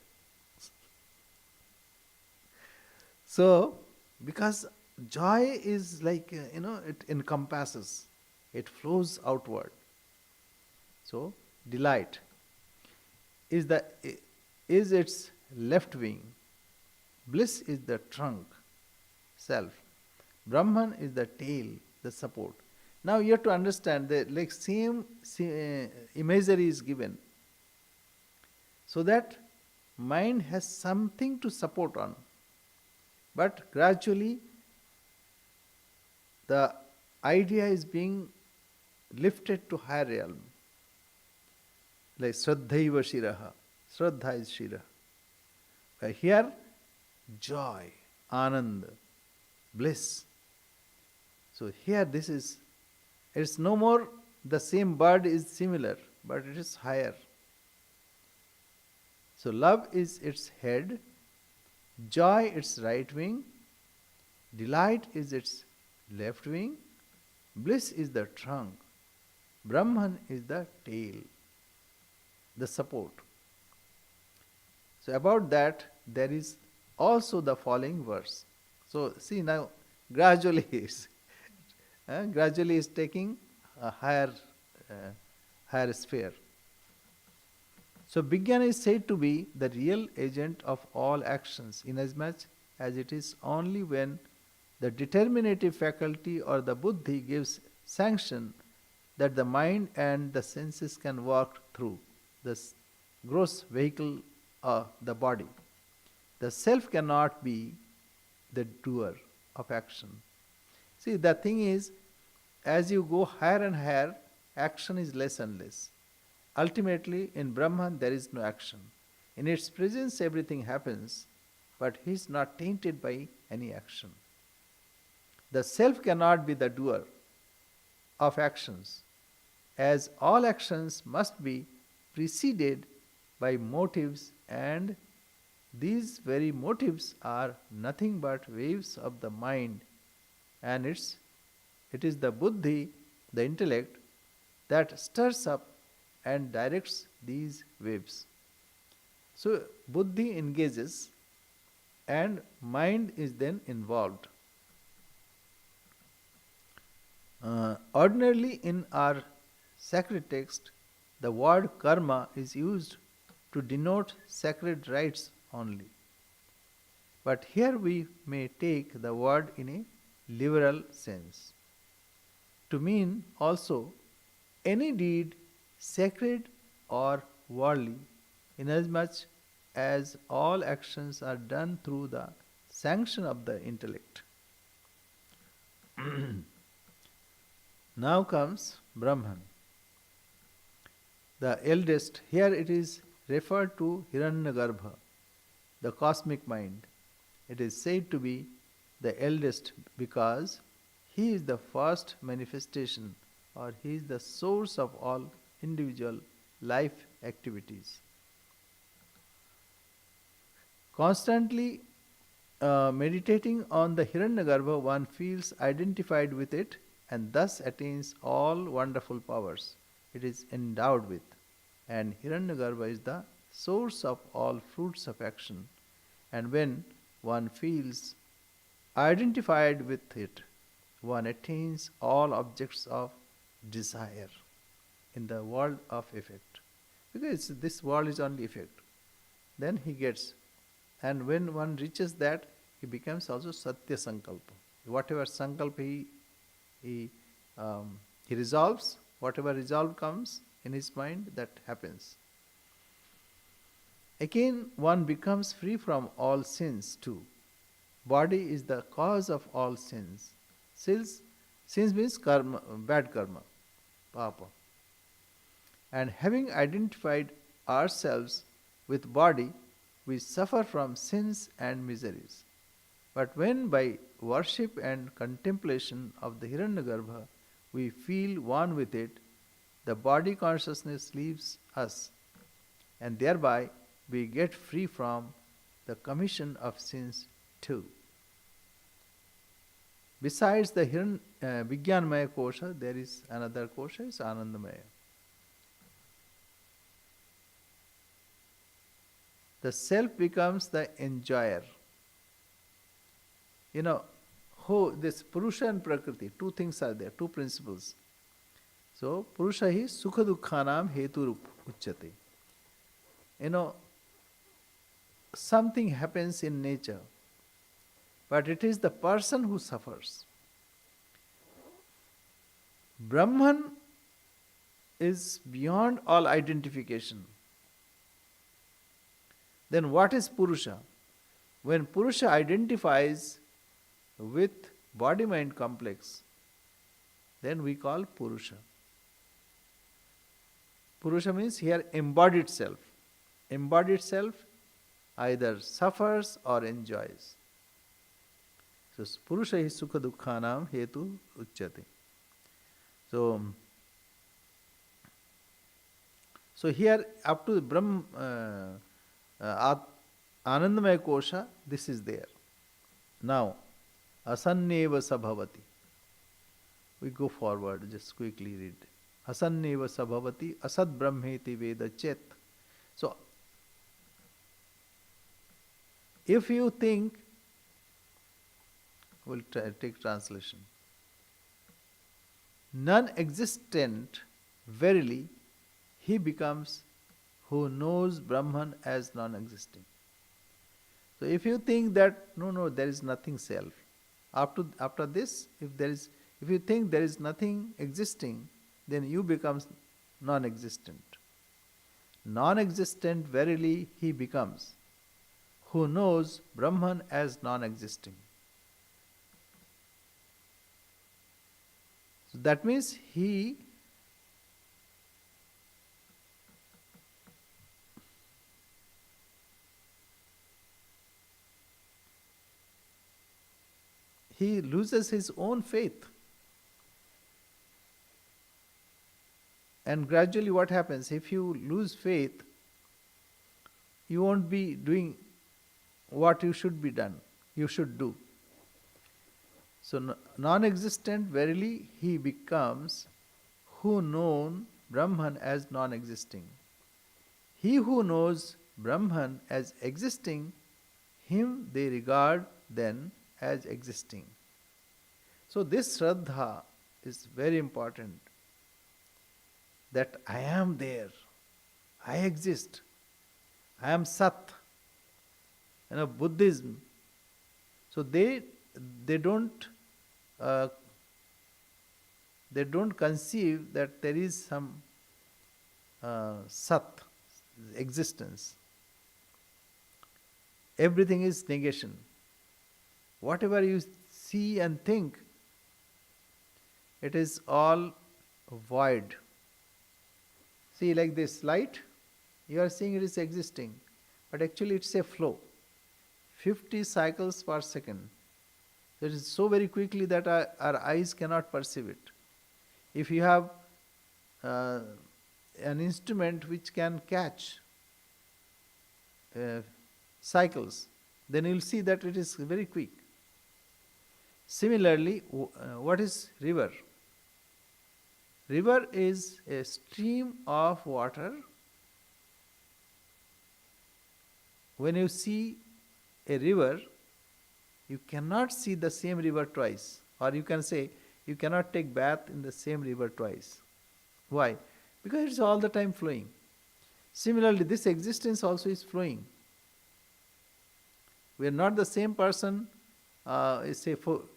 So, because joy is like, it encompasses, it flows outward. So, delight is is its left wing. Bliss is the trunk, self. Brahman is the tail, the support. Now you have to understand that like same imagery is given, so that mind has something to support on. But gradually the idea is being lifted to higher realm. Like Shraddhaiva Shiraha. Shraddha is Shira. Here, joy, Anand, bliss. So here it's no more the same bird is similar, but it is higher. So love is its head, joy its right wing, delight is its left wing, bliss is the trunk, Brahman is the tail, the support. So about that there is also the following verse. So see now gradually is taking a higher sphere. So Vigyan is said to be the real agent of all actions, inasmuch as it is only when the determinative faculty or the buddhi gives sanction that the mind and the senses can work through this gross vehicle, the body. The self cannot be the doer of action. See, the thing is, as you go higher and higher, action is less and less. Ultimately, in Brahman, there is no action. In its presence, everything happens, but he is not tainted by any action. The self cannot be the doer of actions, as all actions must be preceded by motives, and these very motives are nothing but waves of the mind, and it is the buddhi, the intellect, that stirs up and directs these waves. So buddhi engages and mind is then involved. Ordinarily in our sacred text, the word karma is used to denote sacred rites only. But here we may take the word in a literal sense, to mean also any deed sacred or worldly, inasmuch as all actions are done through the sanction of the intellect. Now comes Brahman, the eldest. Here it is referred to Hiranyagarbha, the cosmic mind. It is said to be the eldest because he is the first manifestation, or he is the source of all individual life activities. Constantly meditating on the Hiranyagarbha, one feels identified with it and thus attains all wonderful powers it is endowed with. And Hiranyagarbha is the source of all fruits of action. And when one feels identified with it, one attains all objects of desire in the world of effect. Because this world is only effect. Then he gets, and when one reaches that, he becomes also Satya Sankalpa. Whatever Sankalpa he resolves, whatever resolve comes, in his mind, that happens. Again, one becomes free from all sins too. Body is the cause of all sins. Sins means karma, bad karma, papa. And having identified ourselves with body, we suffer from sins and miseries. But when by worship and contemplation of the Hiranyagarbha we feel one with it, the body consciousness leaves us, and thereby we get free from the commission of sins too. Besides the Vijnanmaya kosha, there is another kosha, is Anandamaya. The self becomes the enjoyer. You know, this Purusha and Prakriti, two things are there, two principles. So, Purusha hi Sukha Dukkhanam Hetu Uchyate. You know, something happens in nature, but it is the person who suffers. Brahman is beyond all identification. Then what is Purusha? When Purusha identifies with body-mind complex, then we call Purusha. Purusha means here embodied self. Embodied self either suffers or enjoys. So Purusha is Sukha Dukkhanam Hetu Uchyate. So here up to Anandamaya Kosha, this is there. Now, Asanneva Sabhavati. We go forward, just quickly read. Asanneva Sabhavati Asad Brahmeti Veda Chet. So, if you think, we'll take translation. Non-existent, verily, he becomes who knows Brahman as non-existing. So if you think that no, there is nothing self, after this, if you think there is nothing existing, then you becomes non-existent. Non-existent, verily, he becomes who knows Brahman as non-existing. So that means he loses his own faith. And gradually what happens? If you lose faith, you won't be doing what you should be done, you should do. So non-existent, verily, he becomes who known Brahman as non-existing. He who knows Brahman as existing, him they regard then as existing. So this Shraddha is very important, that I am there, I exist, I am Sat. Buddhism. So they don't conceive that there is some Sat existence. Everything is negation. Whatever you see and think, it is all void. See, like this light, you are seeing it is existing, but actually it's a flow. 50 cycles per second. It is so very quickly that our eyes cannot perceive it. If you have an instrument which can catch cycles, then you will see that it is very quick. Similarly, what is river? River is a stream of water. When you see a river, you cannot see the same river twice. Or you can say, you cannot take bath in the same river twice. Why? Because it's all the time flowing. Similarly, this existence also is flowing. We are not the same person, say, 2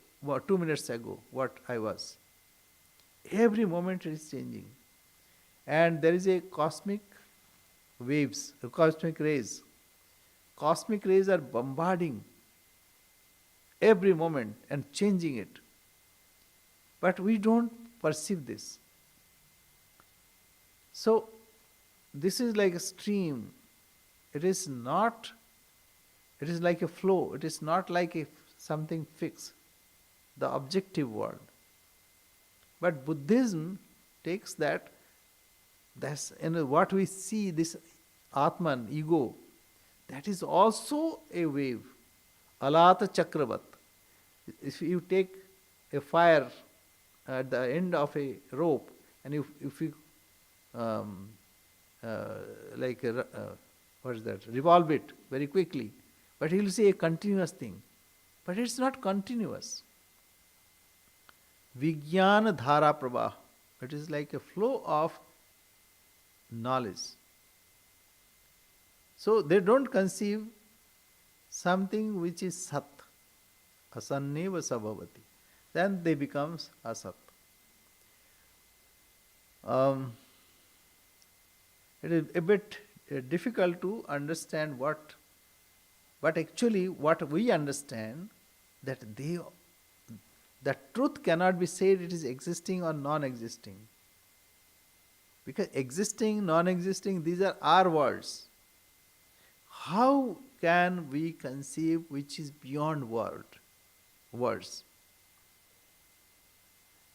minutes ago, what I was. Every moment it is changing. and there is a cosmic waves, cosmic rays. Cosmic rays are bombarding every moment and changing it. But we don't perceive this. So, this is like a stream. It is not, it is like a flow. It is not like a something fixed, the objective world. But Buddhism takes that's what we see, this Atman, ego, that is also a wave. Alata Chakravat. If you take a fire at the end of a rope, and if you um, like what is that, revolve it very quickly, but you will see a continuous thing, but it's not continuous. Vijnana dhara prabha, it is like a flow of knowledge. So they don't conceive something which is sat, asanneva sabhavati, then they becomes asat. It is a bit difficult to understand but actually what we understand, that that truth cannot be said it is existing or non-existing. Because existing, non-existing, these are our words. How can we conceive which is beyond words?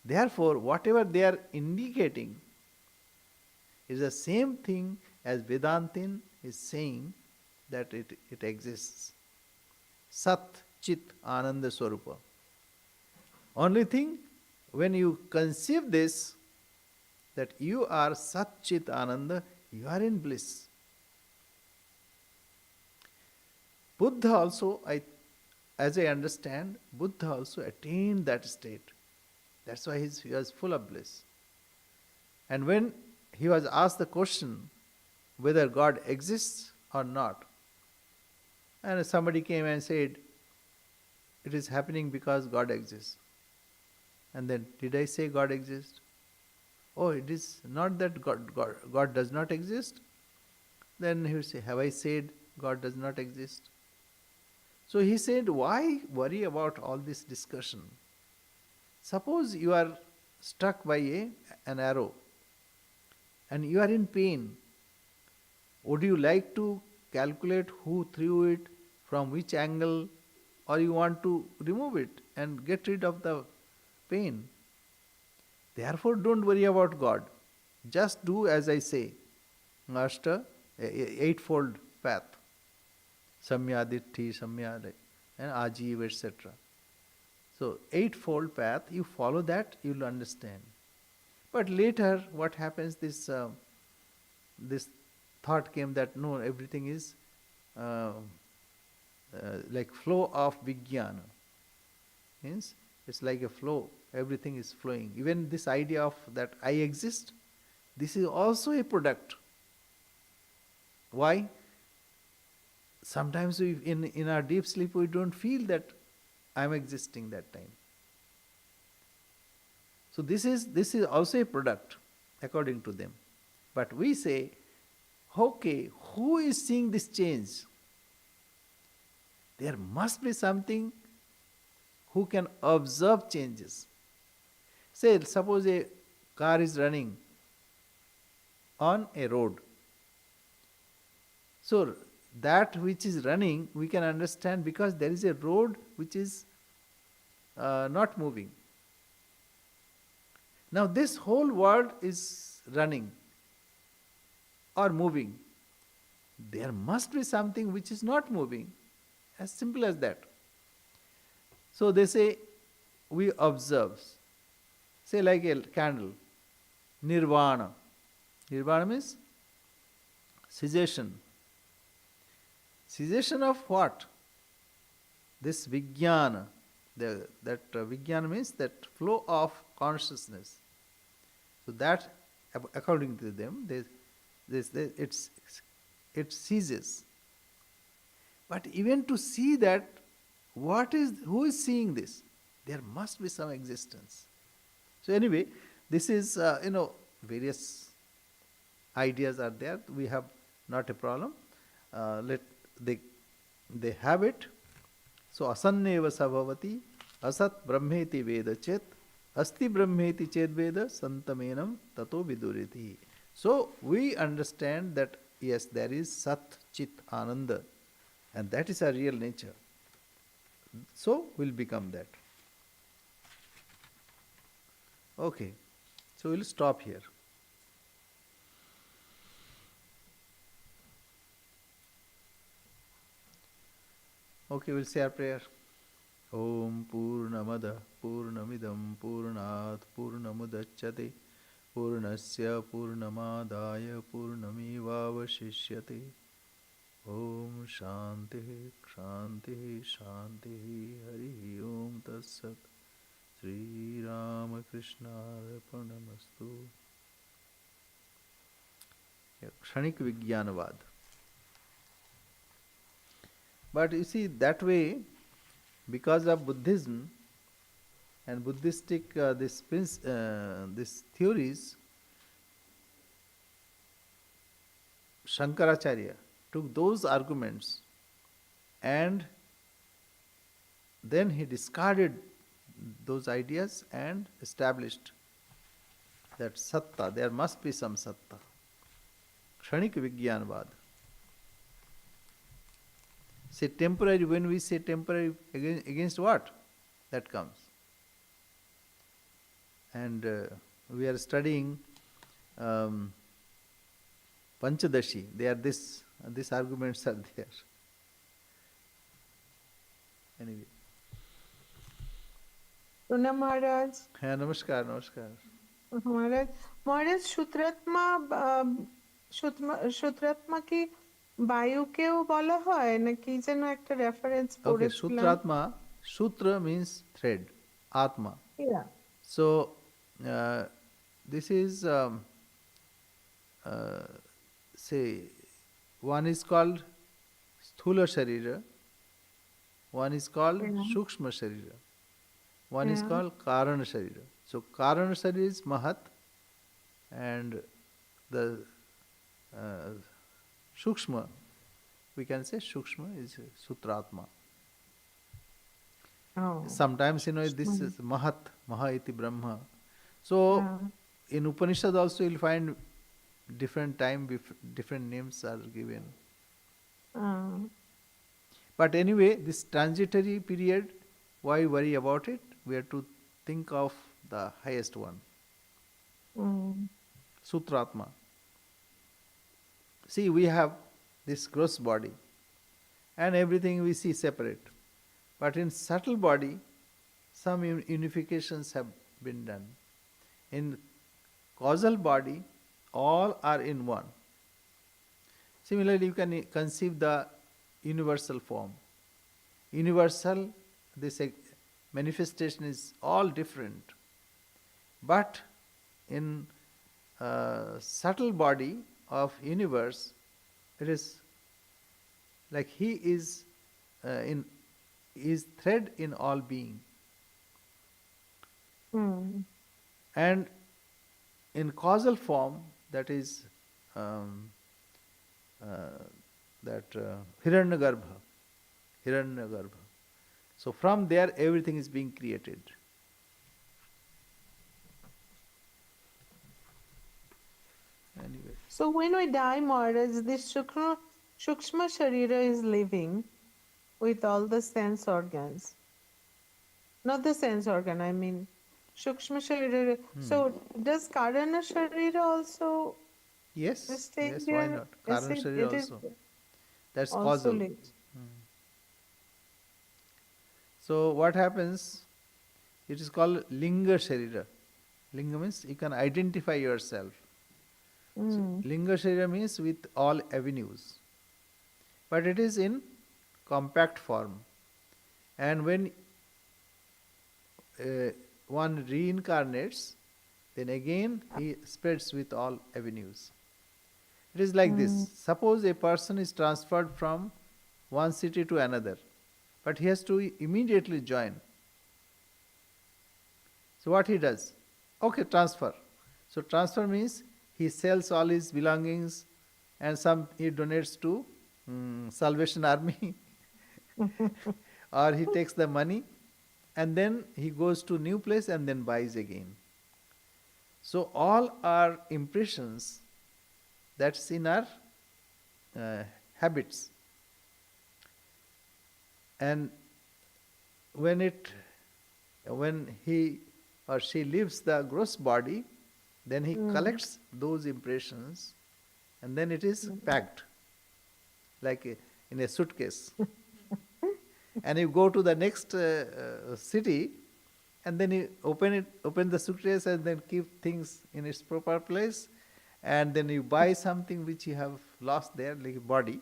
Therefore, whatever they are indicating is the same thing as Vedantin is saying that it exists. Sat, Chit, Ananda Swarupa. Only thing, when you conceive this, that you are Sat, Chit, Ananda, you are in bliss. Buddha also, as I understand, Buddha also attained that state. That's why he was full of bliss. And when he was asked the question whether God exists or not, and somebody came and said, it is happening because God exists. And then, did I say God exists? Oh, it is not that God does not exist. Then he would say, have I said God does not exist? So he said, why worry about all this discussion? Suppose you are struck by an arrow and you are in pain. Would you like to calculate who threw it, from which angle, or you want to remove it and get rid of the pain? Therefore, don't worry about God. Just do as I say. Eightfold path. Samyaditti, Samyadi, and Ajiv, etc. So, eightfold path, you follow that, you will understand. But later, what happens, this thought came that no, everything is like flow of Vijnana. Means, it's like a flow, everything is flowing. Even this idea of that I exist, this is also a product. Why? Sometimes in our deep sleep we don't feel that I am existing that time. So this is also a product according to them. But we say, okay, who is seeing this change? There must be something who can observe changes. Say, suppose a car is running on a road. So that which is running, we can understand because there is a road which is not moving. Now this whole world is running or moving. There must be something which is not moving. As simple as that. So they say, we observe. Say like a candle. Nirvana. Nirvana means cessation. Cessation of what? This Vijnana. That Vijnana means that flow of consciousness. So that, according to them, it ceases. But even to see that, who is seeing this? There must be some existence. So anyway, this is various ideas are there, we have not a problem. Let they they have it. So asanneva sabhavati asat brahmeti veda chet asti brahmeti chet veda santamenam tato viduriti. So we understand that yes, there is sat chit ananda, and that is our real nature. So we'll become that. Okay, so we'll stop here. Okay, we'll say our prayer. Om Purnamada Purnamidam Purnat Purnamudachyate Purnasya Purnamadaya Purnamevavashishyate. Om Shanti Shanti Shanti Hari Om Tatsat. Sri Ramakrishna Arpanamastu. Kshanik Vijnanavad. But you see, that way, because of Buddhism and Buddhistic this theories, Shankaracharya took those arguments and then he discarded those ideas and established that satta, there must be some satta. Kshanik Vijnanavad. Say temporary, when we say temporary, against what? That comes. And we are studying Panchadashi. They are these arguments are there. Anyway. Pranam Maharaj. Yeah, namaskar, namaskar. Maharaj, সূত্রাত্মা কি বায়ুকেও বলা হয় নাকি যেন একটা reference Okay, পড়েছিলাম? Sutratma, Sutra means thread, Atma. Yeah. So, this is, say, one is called Sthula Sharira, one is called Sukshma Sharira, one is called Karana Sharira. So, Karana Sharira is Mahat, and the Sukshma, we can say Sukshma is Sutratma. Oh. Sometimes, this is Mahat, Maha iti Brahma. So, in Upanishad also you'll find different time, different names are given. But anyway, this transitory period, why worry about it? We have to think of the highest one. Sutratma. See, we have this gross body and everything we see separate. But in subtle body, some unifications have been done. In causal body, all are in one. Similarly, you can conceive the universal form. Universal, this manifestation is all different. But in subtle body of universe, it is like he is thread in all being. And in causal form, that is Hiranyagarbha. So from there everything is being created. Anyway. So when we die, Maharaj, this Shukshma Sharira is living with all the sense organs. Not the sense organ, I mean Shukshma Sharira. So does Karana Sharira also? Yes, yes, why not? Karana Sharira also. That's also causal. So what happens? It is called Linga Sharira. Linga means you can identify yourself. So, Linga Sharira means with all avenues. But it is in compact form. And when one reincarnates, then again he spreads with all avenues. It is like this. Suppose a person is transferred from one city to another, but he has to immediately join. So what he does? Okay, transfer. So transfer means he sells all his belongings and some he donates to Salvation Army or he takes the money and then he goes to new place and then buys again. So all our impressions, that's in our uh, habits. And when he or she leaves the gross body, then he collects those impressions and then it is packed like in a suitcase. And you go to the next city and then you open the suitcase and then keep things in its proper place, and then you buy something which you have lost there, like a body,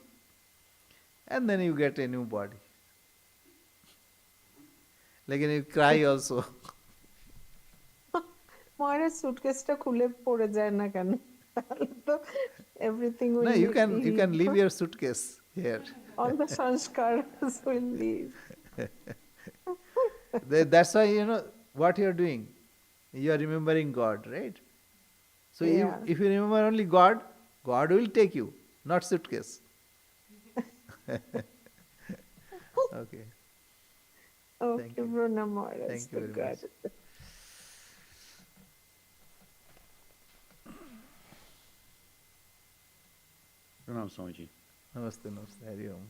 and then you get a new body. Like you cry also. মহারাজ সুটকেসটা খুলে পড়ে যায় না কেন? তাহলে তো everything will No, you leave. can leave your suitcase here. All the sanskaras will leave. That's why, what you are doing. You are remembering God, right? So Yeah. if you remember only God, God will take you, not suitcase. Okay. Okay, you. Pranam Maharaj. Thank you very much. God. Pranam Swamiji. Namaste, namaste. Hari Om.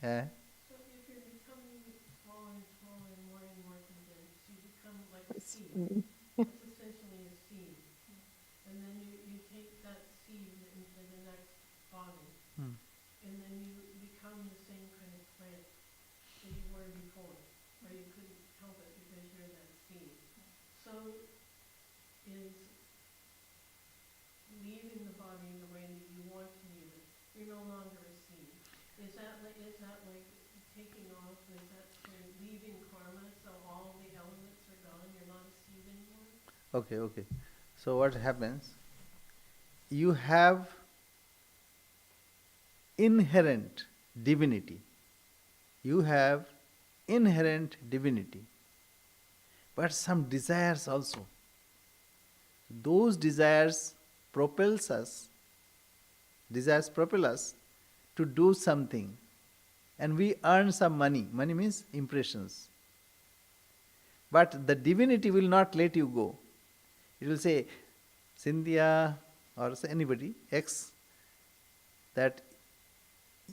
So if you're becoming smaller and smaller and more condensed, you become like a seed. It's essentially a seed. And then you take that seed into the next body. And then you become the same kind of plant that you were before. Or you couldn't help it because you're that seed. So is leaving the body in the way that you want to leave it, you're no longer a seed. Is that like taking off? Is that leaving karma? So all the elements are gone. You're not a seed anymore. Okay. So what happens? You have inherent divinity. You have inherent divinity, but some desires also. Those desires propel us to do something, and we earn some money. Money means impressions. But the divinity will not let you go. It will say, Cynthia or say anybody, X, that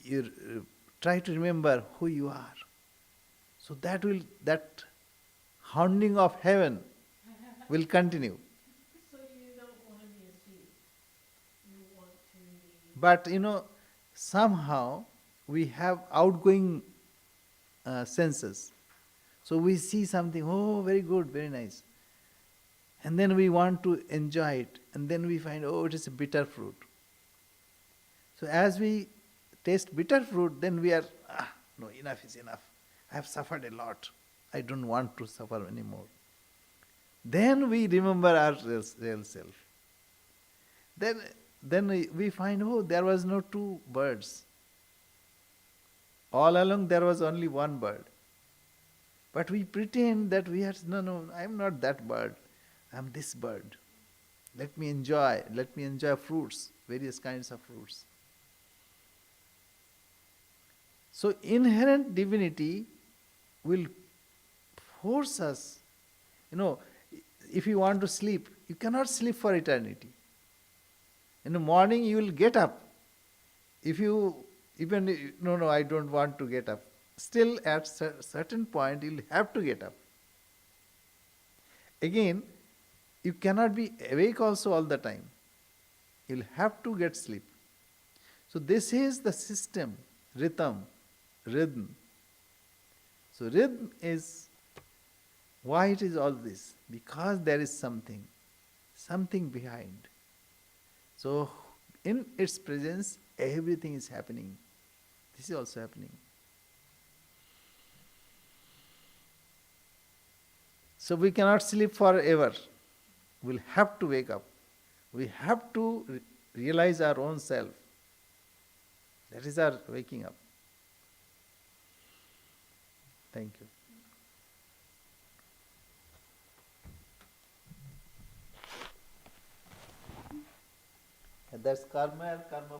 you try to remember who you are. So that hounding of heaven will continue. So you don't want to be a seed. You want to be. But somehow we have outgoing senses. So we see something, oh, very good, very nice. And then we want to enjoy it. And then we find, oh, it is a bitter fruit. So as we taste bitter fruit, then we are, no, enough is enough. I have suffered a lot. I don't want to suffer anymore. Then we remember our real self. Then we find, oh, there was no two birds. All along there was only one bird. But we pretend that we are, no, I am not that bird. I am this bird. Let me enjoy fruits, various kinds of fruits. So inherent divinity will force us. If you want to sleep, you cannot sleep for eternity. In the morning you will get up. If you no, I don't want to get up. Still at certain point you will have to get up. Again, you cannot be awake also all the time. You will have to get sleep. So this is the system, rhythm. So rhythm is, why it is all this? Because there is something behind. So in its presence, everything is happening. This is also happening. So we cannot sleep forever. We'll have to wake up. We have to realize our own self. That is our waking up. Thank you. And that's karma, and karma